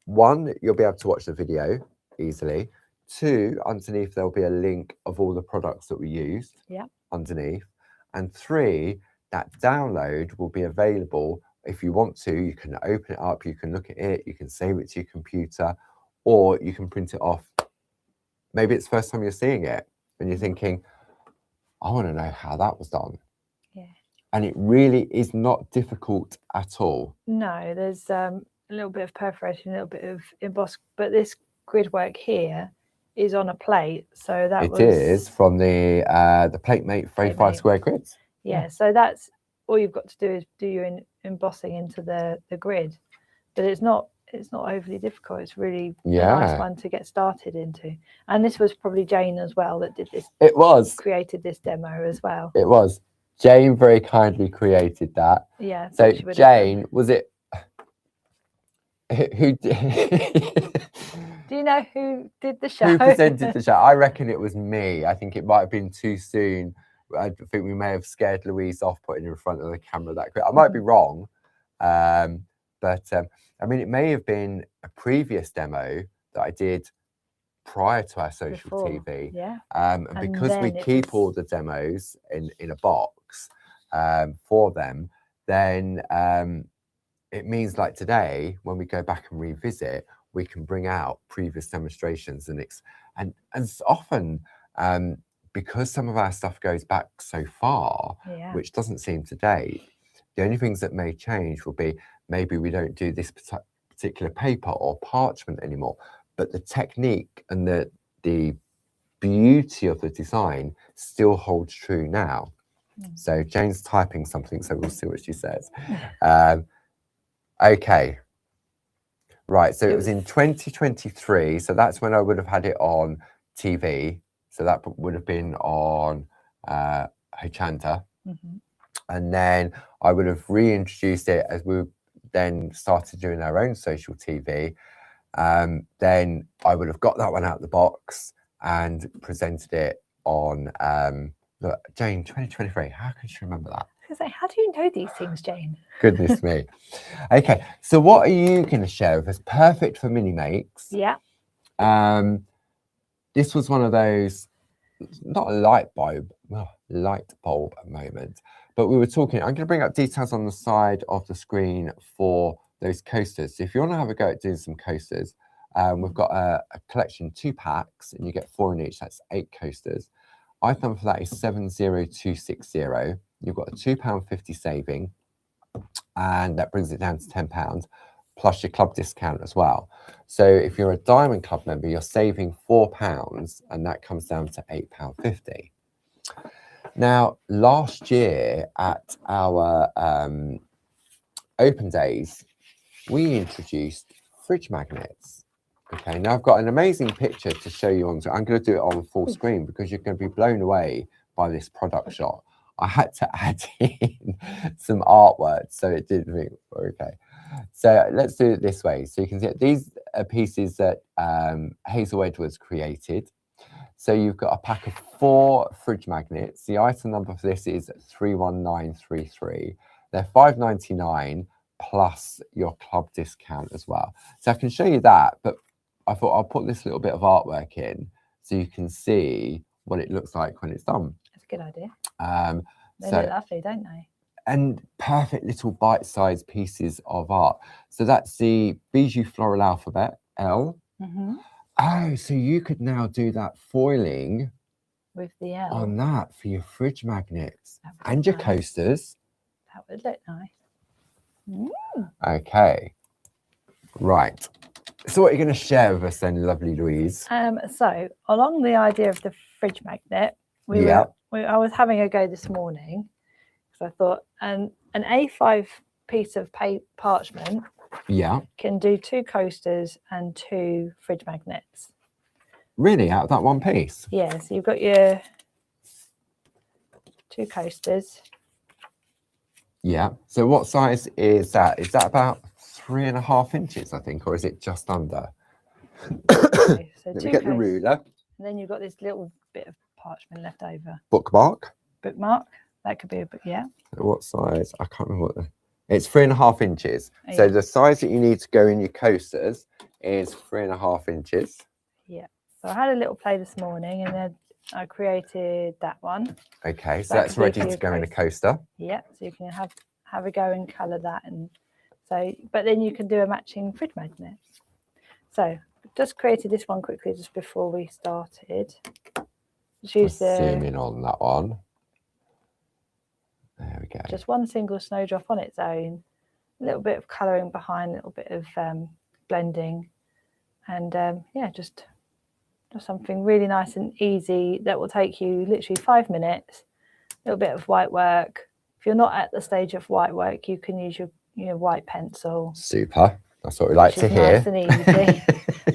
one, you'll be able to watch the video easily. 2, underneath there'll be a link of all the products that we used underneath. And 3, that download will be available. If you want to, you can open it up, you can look at it, you can save it to your computer, or you can print it off. Maybe it's the first time you're seeing it and you're thinking, I want to know how that was done. Yeah. And it really is not difficult at all. No, there's a little bit of perforation, a little bit of emboss, but this grid work here is on a plate, so that it is from the PlateMate 35 square grids. Yeah, so that's all you've got to do is do your embossing into the grid, but it's not overly difficult. It's really a nice one to get started into. And this was probably Jane as well that did this. It was created this demo as well. It was Jane very kindly created that. Yeah. So Jane, was it who did? Do you know who did the show? Who presented the show? I reckon it was me. I think it might have been too soon. I think we may have scared Louise off putting her in front of the camera that quick. I might be wrong. But I mean, it may have been a previous demo that I did prior to our social Before, TV. yeah. And because we keep all the demos in a box for them, then it means like today, when we go back and revisit, we can bring out previous demonstrations and it's often because some of our stuff goes back so far, which doesn't seem to date. The only things that may change will be maybe we don't do this particular paper or parchment anymore, but the technique and the beauty of the design still holds true now. So Jane's typing something, so we'll see what she says. Okay, right, so it was in 2023, so that's when I would have had it on TV, so that would have been on Hochanta, and then I would have reintroduced it as we then started doing our own social TV. Then I would have got that one out of the box and presented it on look, Jane, 2023, how can she remember that? I was like, how do you know these things, Jane? Goodness me. Okay, so what are you going to share with us? Perfect for mini makes. Yeah. This was one of those, not a light bulb moment, but we were talking, I'm going to bring up details on the side of the screen for those coasters. So if you want to have a go at doing some coasters, we've got a collection, 2 packs, and you get 4 in each, that's 8 coasters. Item for that is 70260. You've got a £2.50 saving, and that brings it down to £10 plus your club discount as well. So if you're a Diamond Club member, you're saving £4, and that comes down to £8.50. Now, last year at our open days, we introduced fridge magnets. Okay, now I've got an amazing picture to show you on. I'm going to do it on full screen because you're going to be blown away by this product shot. I had to add in some artwork, so it didn't think, okay. So let's do it this way. So you can see these are pieces that Hazel Edwards created. So you've got a pack of 4 fridge magnets. The item number for this is 31933. They're £5.99 plus your club discount as well. So I can show you that, but I thought I'll put this little bit of artwork in so you can see what it looks like when it's done. That's a good idea. They look lovely, don't they? And perfect little bite-sized pieces of art. So that's the Bijou Floral Alphabet, L. Oh, so you could now do that foiling with the L on that for your fridge magnets and your coasters. That would look nice. Okay, right. So what are you going to share with us then, lovely Louise? So along the idea of the fridge magnet, I was having a go this morning because I thought an A5 piece of parchment can do 2 coasters and 2 fridge magnets. Really, out of that one piece? Yeah, so you've got your 2 coasters. Yeah. So what size is that? Is that about 3.5 inches, I think, or is it just under? Okay, so Let me get the ruler. And then you've got this little bit of parchment left over. Bookmark. That could be a book, yeah. What size? I can't remember what it's 3.5 inches. So the size that you need to go in your coasters is 3.5 inches. Yeah. So I had a little play this morning and then I created that one. Okay, so that's ready to go in a coaster. Yeah, so you can have a go and colour that, and so but then you can do a matching fridge magnet. So just created this one quickly just before we started. Just zoom in on that one. There we go. Just one single snowdrop on its own, a little bit of colouring behind, a little bit of blending, and yeah, just something really nice and easy that will take you literally 5 minutes. A little bit of white work. If you're not at the stage of white work, you can use your white pencil. Super. That's what we like to hear. Nice and easy.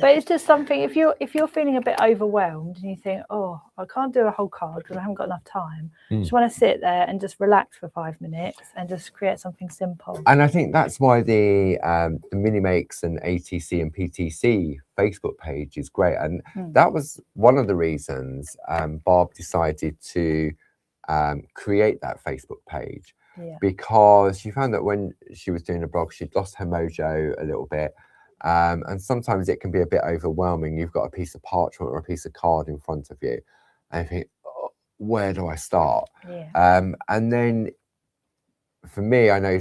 But it's just something, if you're feeling a bit overwhelmed and you think, oh, I can't do a whole card because I haven't got enough time. Just want to sit there and just relax for 5 minutes and just create something simple. And I think that's why the Mini Makes and ATC and PTC Facebook page is great. And that was one of the reasons Bob decided to create that Facebook page. Because she found that when she was doing a blog, she'd lost her mojo a little bit. And sometimes it can be a bit overwhelming. You've got a piece of parchment or a piece of card in front of you, and you think, oh, where do I start? And then for me, I know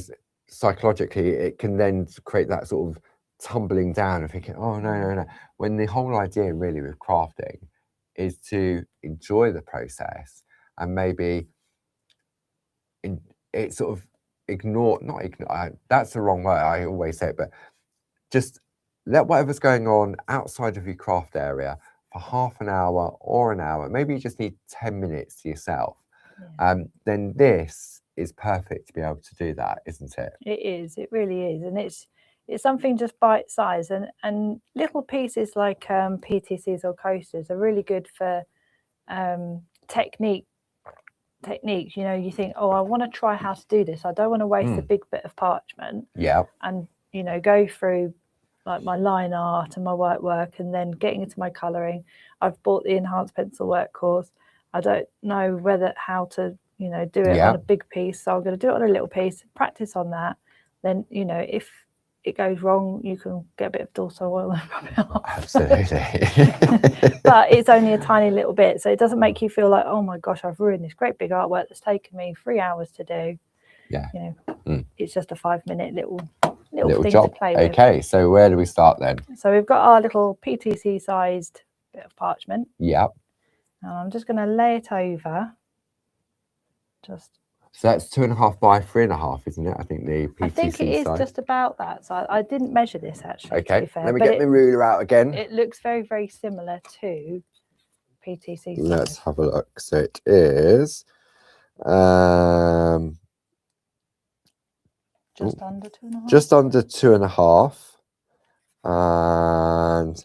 psychologically it can then create that sort of tumbling down and thinking, oh, no. When the whole idea really with crafting is to enjoy the process and maybe it sort of not ignore, that's the wrong word, I always say it, but just let whatever's going on outside of your craft area for half an hour or an hour, maybe you just need 10 minutes to yourself, then this is perfect to be able to do that, isn't it? It is, it really is. And it's something just bite size, and little pieces like PTCs or coasters are really good for techniques. You know, you think, oh, I want to try how to do this, I don't want to waste a big bit of parchment, and you know, go through like my line art and my white work and then getting into my colouring. I've bought the enhanced pencil work course. I don't know how to, you know, do it on a big piece, so I'm going to do it on a little piece, practice on that. Then, you know, if it goes wrong, you can get a bit of Dorso oil and rub it off. Absolutely. But it's only a tiny little bit, so it doesn't make you feel like, oh my gosh, I've ruined this great big artwork that's taken me 3 hours to do. You know, it's just a 5-minute little thing job to play with. Okay, so where do we start then? So we've got our little PTC sized bit of parchment. And I'm just going to lay it over. So that's 2.5 by 3.5, isn't it? I think the PTC I think it is size. Just about that. So I didn't measure this actually. Okay, to be fair, let me get my ruler out again. It looks very, very similar to PTC size. Let's have a look. So it is just under 2.5. Just under 2.5, and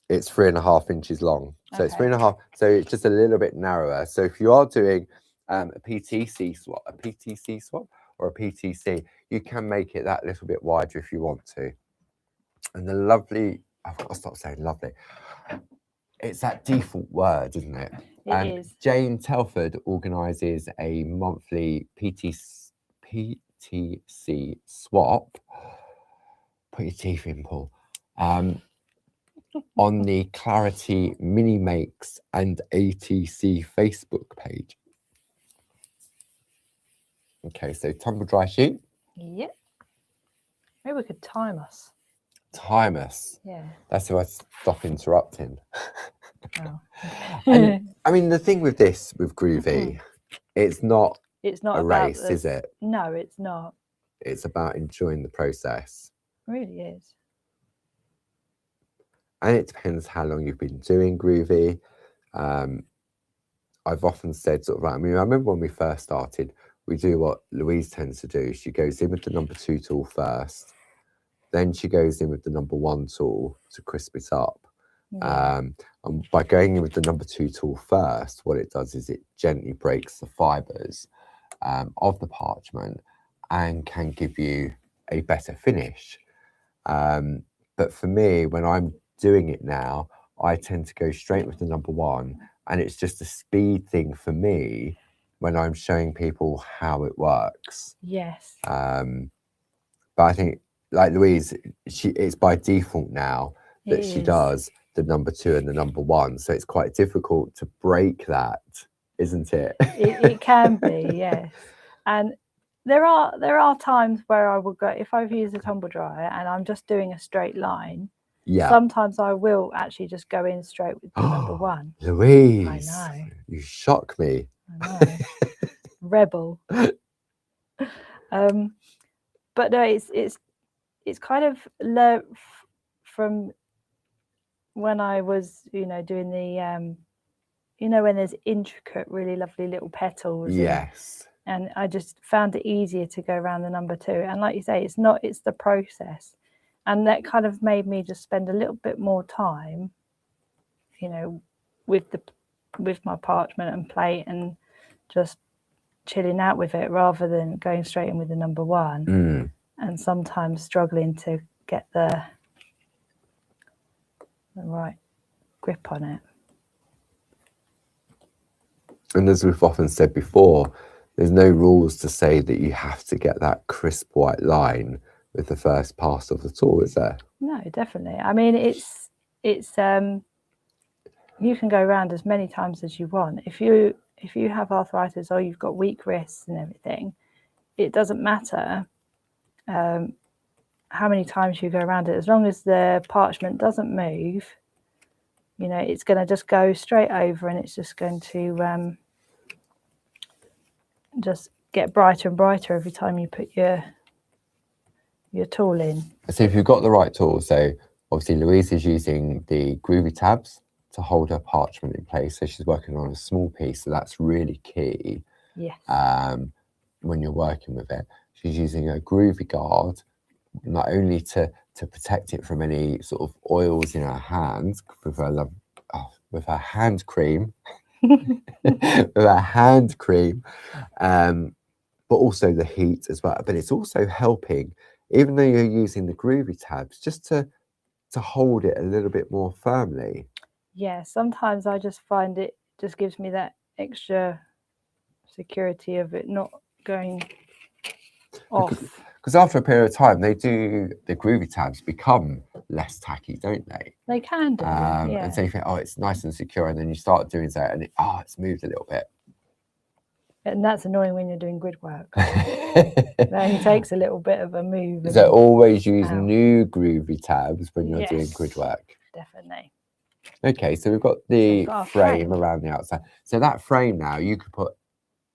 it's 3.5 inches long. So it's 3.5. So it's just a little bit narrower. So if you are doing a PTC swap, or a PTC, you can make it that little bit wider if you want to. And the lovely, I've got to stop saying lovely. It's that default word, isn't it? It is. Jane Telford organises a monthly PTC swap. Put your teeth in, Paul. On the Clarity Mini Makes and ATC Facebook page. Okay, so tumble dry sheet. Yep. Maybe we could time us. Time us. Yeah. That's why I stop interrupting. Oh. And, I mean, the thing with this, with Groovi, it's not a race, is it? No, it's not. It's about enjoying the process. It really is. And it depends how long you've been doing Groovi. I've often said sort of like, I mean, I remember when we first started, we do what Louise tends to do. She goes in with the number 2 tool first. Then she goes in with the number 1 tool to crisp it up. And by going in with the number 2 tool first, what it does is it gently breaks the fibres of the parchment and can give you a better finish. But for me, when I'm doing it now, I tend to go straight with the number 1, and it's just a speed thing for me when I'm showing people how it works. Yes. But I think, like Louise, it's by default now that she does the number 2 and the number 1, so it's quite difficult to break that, isn't it? It can be, yes. And there are times where I will go, if I've used a tumble dryer and I'm just doing a straight line. Sometimes I will actually just go in straight with the number 1. Louise, I know. You shock me. I know. Rebel. But no, it's kind of learnt from when I was, doing the, when there's intricate, really lovely little petals. Yes. And I just found it easier to go around the number 2. And like you say, it's the process. And that kind of made me just spend a little bit more time, with my parchment and plate and just chilling out with it rather than going straight in with the number 1. And sometimes struggling to get the right grip on it. And as we've often said before, there's no rules to say that you have to get that crisp white line with the first pass of the tool, is there? No, definitely. I mean, it's you can go around as many times as you want. If you have arthritis or you've got weak wrists and everything, it doesn't matter how many times you go around it, as long as the parchment doesn't move, you know, it's going to just go straight over, and it's just going to just get brighter and brighter every time you put your tool in. So if you've got the right tool, so obviously Louise is using the Groovi tabs to hold her parchment in place, so she's working on a small piece, so that's really key. Yes. When you're working with it, she's using a Groovi guard, not only to protect it from any sort of oils in her hands with her hand cream, with her hand cream, but also the heat as well. But it's also helping, even though you're using the Groovi tabs, just to hold it a little bit more firmly. Yeah, sometimes I just find it just gives me that extra security of it not going off. Because after a period of time, the Groovi tabs become less tacky, don't they? They can do, yeah. And so you think, oh, it's nice and secure, and then you start doing that, and it's moved a little bit. And that's annoying when you're doing grid work. It only takes a little bit of a move. So always use new Groovi tabs when you're doing Yes, grid work. Definitely. Okay, so we've got the frame around the outside. So that frame now, you could put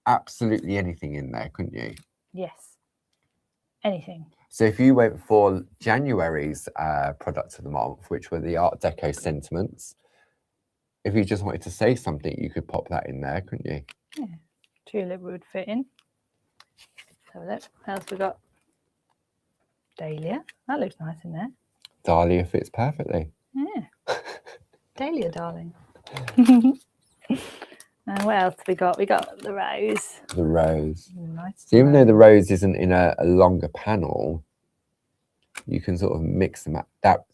absolutely anything in there, couldn't you? Yes, anything. So if you went for January's product of the month, which were the Art Deco sentiments, if you just wanted to say something, you could pop that in there, couldn't you? Yeah, tulip would fit in. So what else we got? Dahlia. That looks nice in there. Dahlia fits perfectly. Yeah. Dahlia, darling. And what else we got? We got the rose. The rose. Nice. So even though the rose isn't in a longer panel, you can sort of mix them up. That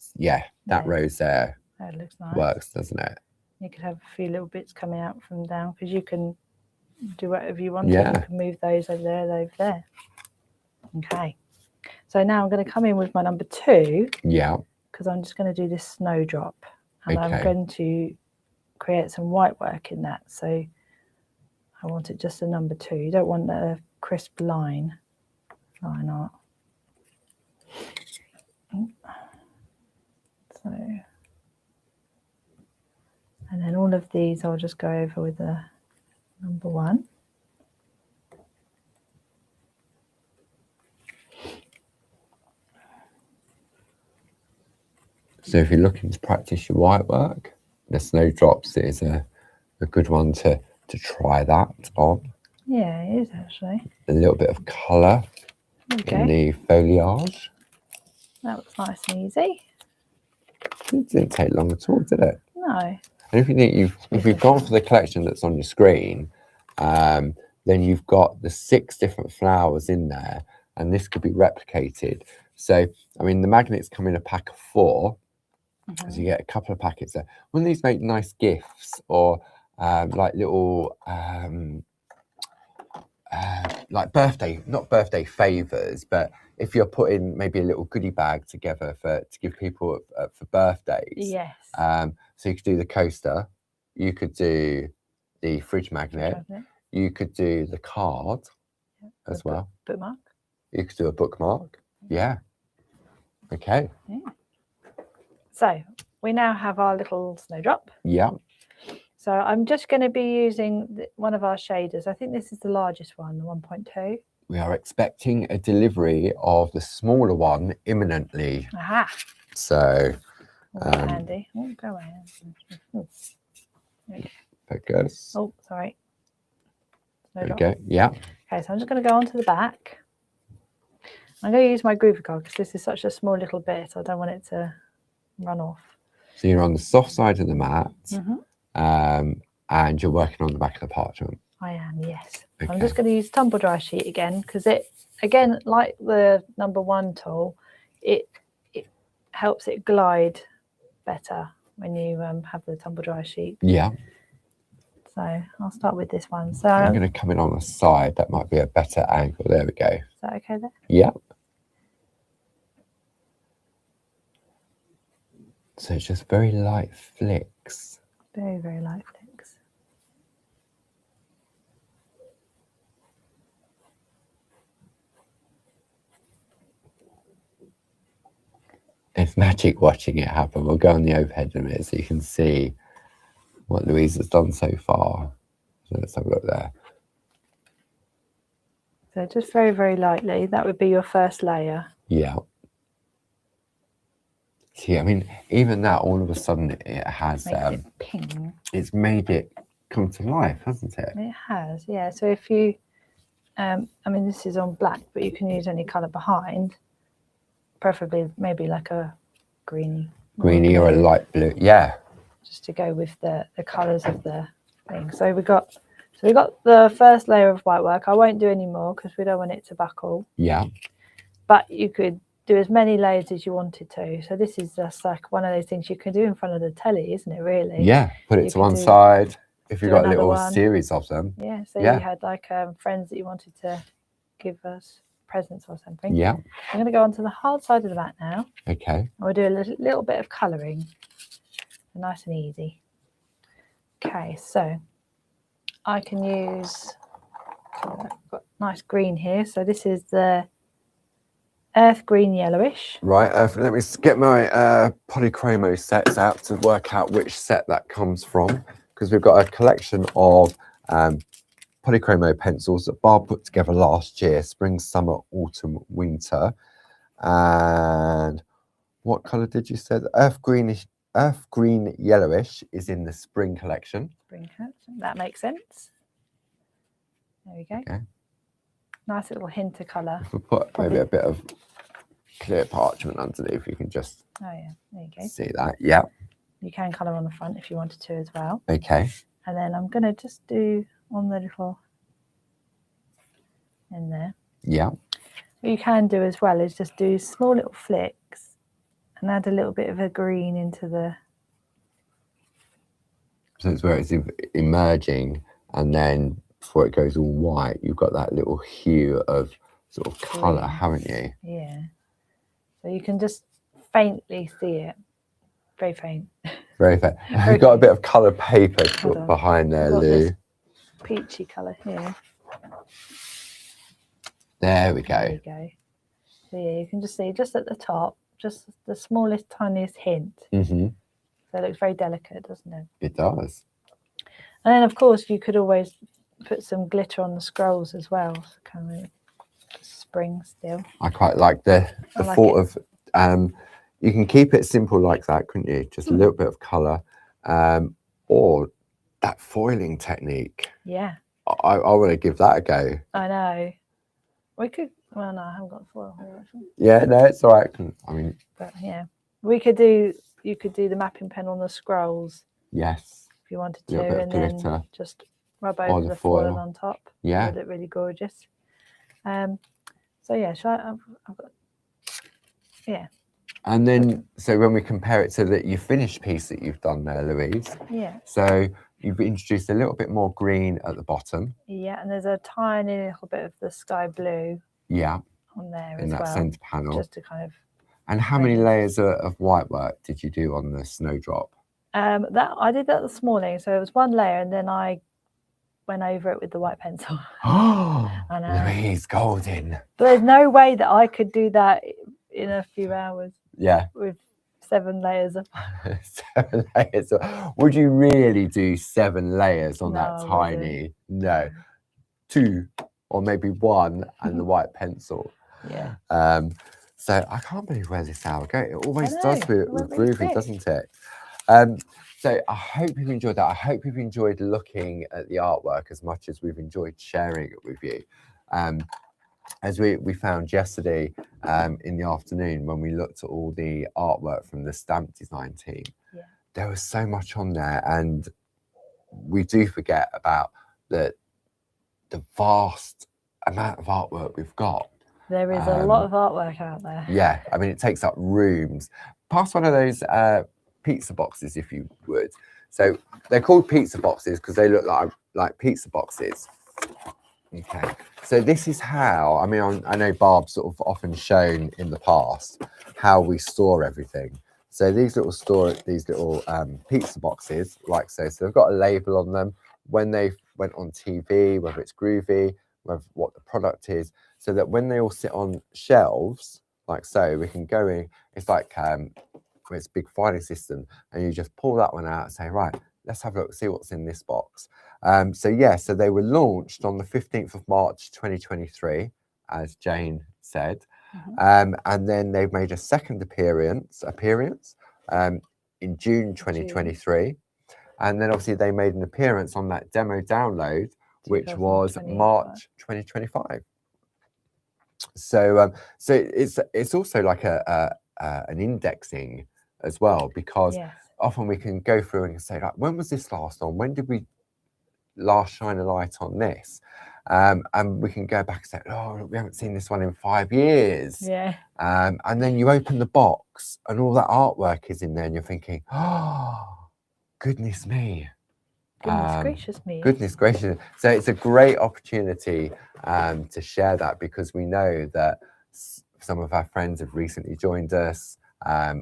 rose there that looks nice. Works, doesn't it? You could have a few little bits coming out from down, because you can do whatever you want. Yeah. You can move those over there. Okay. So now I'm going to come in with my number 2. Yeah. Because I'm just going to do this snowdrop, and I'm going to create some white work in that. So I want it just a number 2. You don't want a crisp line art. So, and then all of these I'll just go over with a number 1. So if you're looking to practice your white work, the snowdrops is a good one to try that on. Yeah, it is actually. A little bit of colour in the foliage. That looks nice and easy. It didn't take long at all, did it? No. And if you think if you've gone for the collection that's on your screen, then you've got the 6 different flowers in there, and this could be replicated. So, I mean, the magnets come in a pack of 4. So you get a couple of packets there. Wouldn't these make nice gifts, or like little like not birthday favors, but if you're putting maybe a little goodie bag together to give people for birthdays. Yes. So you could do the coaster, you could do the fridge magnet, you could do the card as well. Bookmark. You could do a bookmark. Yeah. Okay. Yeah. So we now have our little snowdrop. Yeah. So I'm just going to be using one of our shaders. I think this is the largest one, the 1.2. We are expecting a delivery of the smaller one imminently. Aha. So handy. Oh, go ahead. Okay. Focus. Oh, sorry. There we go. Yeah. Okay, so I'm just going to go onto the back. I'm going to use my Groovi card because this is such a small little bit. I don't want it to run off. So you're on the soft side of the mat, and you're working on the back of the parchment. I am, yes. Okay. I'm just going to use tumble dry sheet again, because again, like the number 1 tool, it helps it glide better when you have the tumble dry sheet. Yeah. So I'll start with this one. So I'm going to come in on the side. That might be a better angle. There we go. Is that okay there? Yeah. So it's just very light flicks. Very, very light flicks. It's magic watching it happen. We'll go on the overhead in a minute so you can see what Louise has done so far. So let's have a look there. So just very, very lightly. That would be your first layer. Yeah. See, I mean, even that, all of a sudden, it has, it ping. It's made it come to life, hasn't it? It has, yeah. So if you, I mean, this is on black, but you can use any colour behind, preferably maybe like a greeny or a light blue, yeah. Just to go with the colours of the thing. So we got the first layer of white work. I won't do any more because we don't want it to buckle. Yeah. But you could do as many layers as you wanted to. So this is just like one of those things you can do in front of the telly, isn't it, really? Yeah, put it to one side if you've got a little series of them. Yeah, so you had like friends that you wanted to give us presents or something. Yeah. I'm going to go onto the hard side of the mat now. Okay. And we'll do a little bit of colouring. Nice and easy. Okay, so I can use, I've got nice green here. So this is the earth green yellowish. Right, let me get my polychromo sets out to work out which set that comes from, because we've got a collection of polychromo pencils that Barb put together last year, spring, summer, autumn, winter. And what colour did you say? The earth green yellowish is in the spring collection. That makes sense. There we go. Okay. Nice little hint of colour. If we put maybe a bit of clear parchment underneath, you can just there you go. See that. Yeah. You can colour on the front if you wanted to as well. Okay. And then I'm going to just do on the little in there. Yeah. What you can do as well is just do small little flicks and add a little bit of a green into the. So it's where it's emerging, and then before it goes all white, you've got that little hue of sort of colour, haven't you? Yeah. So you can just faintly see it. Very faint. Very faint. You've got a bit of coloured paper behind there, Lou. Peachy colour here. There we go. There you go. So yeah, you can just see just at the top, just the smallest, tiniest hint. Mm-hmm. So it looks very delicate, doesn't it? It does. And then, of course, you could always put some glitter on the scrolls as well. So kind of spring still. I quite like the thought of you can keep it simple like that, couldn't you? Just a little bit of colour, or that foiling technique. Yeah. I want to give that a go. I know. We could. Well, no, I haven't got foil here actually. Yeah, no, it's all right. I mean, but yeah, we could do. You could do the mapping pen on the scrolls. Yes. If you wanted to, and then just rub over the foil on top. Yeah. It would look really gorgeous. So yeah, I've got. Yeah. And then, so when we compare it to your finished piece that you've done there, Louise. Yeah. So you've introduced a little bit more green at the bottom. Yeah, and there's a tiny little bit of the sky blue. Yeah. On there in that centre panel. Just to kind of. And how many layers of white work did you do on the snowdrop? That I did that this morning. So it was one layer, and then I went over it with the white pencil. Oh, Louise, golden. But there's no way that I could do that in a few hours. Yeah. With 7 layers of 7 layers. Would you really do 7 layers on that tiny? No. 2 or maybe 1 and the white pencil. Yeah. So I can't believe where this hour goes. It always does with Groovi, doesn't it? So I hope you've enjoyed that. I hope you've enjoyed looking at the artwork as much as we've enjoyed sharing it with you. As we found yesterday in the afternoon when we looked at all the artwork from the stamp design team, there was so much on there, and we do forget about the vast amount of artwork we've got. There is a lot of artwork out there. Yeah, I mean, it takes up rooms. Pass one of those pizza boxes, if you would. So they're called pizza boxes because they look like pizza boxes. Okay, so this is how, I mean, I know Barb's sort of often shown in the past how we store everything. So these little pizza boxes, like so. So they've got a label on them when they went on TV, whether it's Groovi, whether what the product is, so that when they all sit on shelves, like so, we can go in. It's like it's a big filing system, and you just pull that one out and say, right, let's have a look, see what's in this box. So they were launched on the 15th of March 2023, as Jane said. And then they've made a second appearance in June 2023. And then obviously they made an appearance on that demo download, which was March 2025. So it's also like an indexing as well, because often we can go through and say, like, when was this last on? When did we last shine a light on this? And we can go back and say, oh, we haven't seen this one in 5 years. And then you open the box and all that artwork is in there, and you're thinking, oh, goodness me. Goodness gracious me. Goodness gracious. So it's a great opportunity to share that, because we know that some of our friends have recently joined us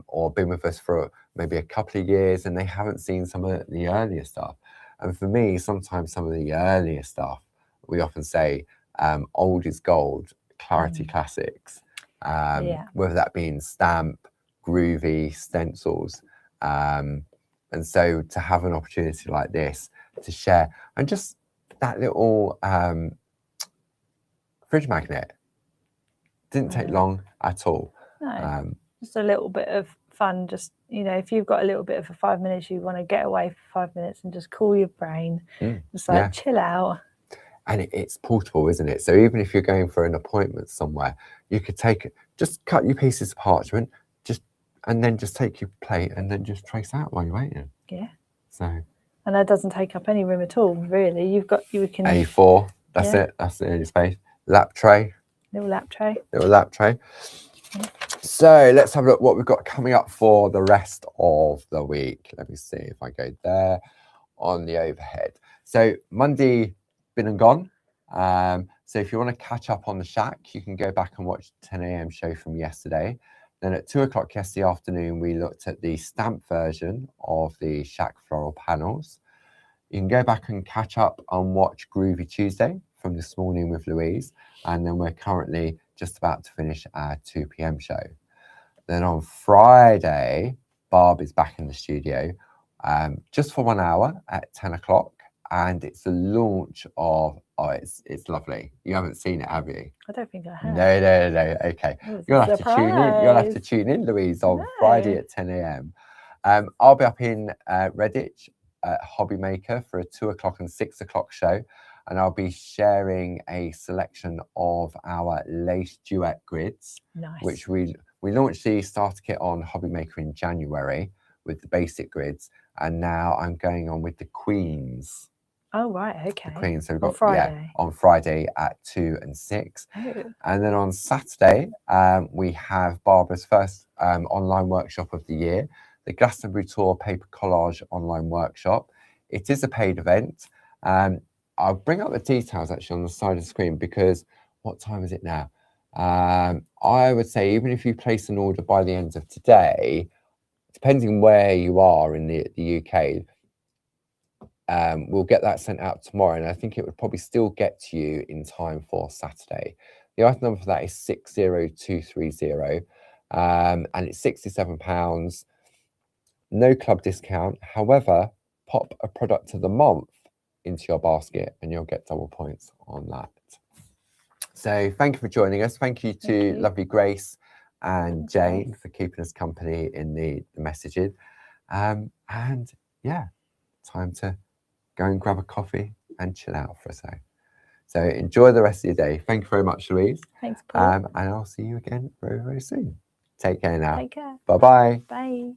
or been with us for maybe a couple of years, and they haven't seen some of the earlier stuff. And for me, sometimes some of the earlier stuff, we often say old is gold, clarity classics, whether that being stamp, Groovi, stencils. And so to have an opportunity like this to share, and just that little fridge magnet didn't take long at all. No, just a little bit of fun. Just, you know, if you've got a little bit of 5 minutes, you want to get away for 5 minutes and just cool your brain, just like chill out. And it's portable, isn't it? So even if you're going for an appointment somewhere, you could take it, just cut your pieces of parchment, and then just take your plate and then just trace out while you're waiting. So. And that doesn't take up any room at all, really. You can A4. That's it. That's the only space. Lap tray. Little lap tray. Little lap tray. So let's have a look what we've got coming up for the rest of the week. Let me see if I go there on the overhead. So Monday, been and gone. So if you want to catch up on the SHAC, you can go back and watch the 10 a.m. show from yesterday. Then at 2 o'clock yesterday afternoon, we looked at the stamp version of the SHAC Floral Panels. You can go back and catch up and watch Groovi Tuesday from this morning with Louise. And then we're currently just about to finish our 2 p.m. show. Then on Friday, Barb is back in the studio just for 1 hour at 10 o'clock. And it's the launch of, it's lovely. You haven't seen it, have you? I don't think I have. No. Okay. You'll have to tune in. You'll have to tune in, Louise, on Friday at 10 a.m. I'll be up in Redditch at Hobby Maker for a 2 o'clock and 6 o'clock show. And I'll be sharing a selection of our lace duet grids, which we launched the starter kit on Hobby Maker in January with the basic grids. And now I'm going on with the Queens. Oh, right, okay. The Queens. So we've got, on Friday. On Friday at 2 and 6. Oh. And then on Saturday, we have Barbara's first online workshop of the year, the Glastonbury Tour Paper Collage online workshop. It is a paid event. I'll bring up the details actually on the side of the screen, because what time is it now? I would say even if you place an order by the end of today, depending where you are in the UK, we'll get that sent out tomorrow, and I think it would probably still get to you in time for Saturday. The item number for that is 60230, and it's £67. No club discount. However, pop a product of the month into your basket and you'll get double points on that. So thank you for joining us. Thank you to lovely Grace and Jane for keeping us company in the messaging. And yeah, time to go and grab a coffee and chill out for a sec. So enjoy the rest of your day. Thank you very much, Louise. Thanks, Paul. And I'll see you again very, very soon. Take care now. Take care. Bye-bye. Bye.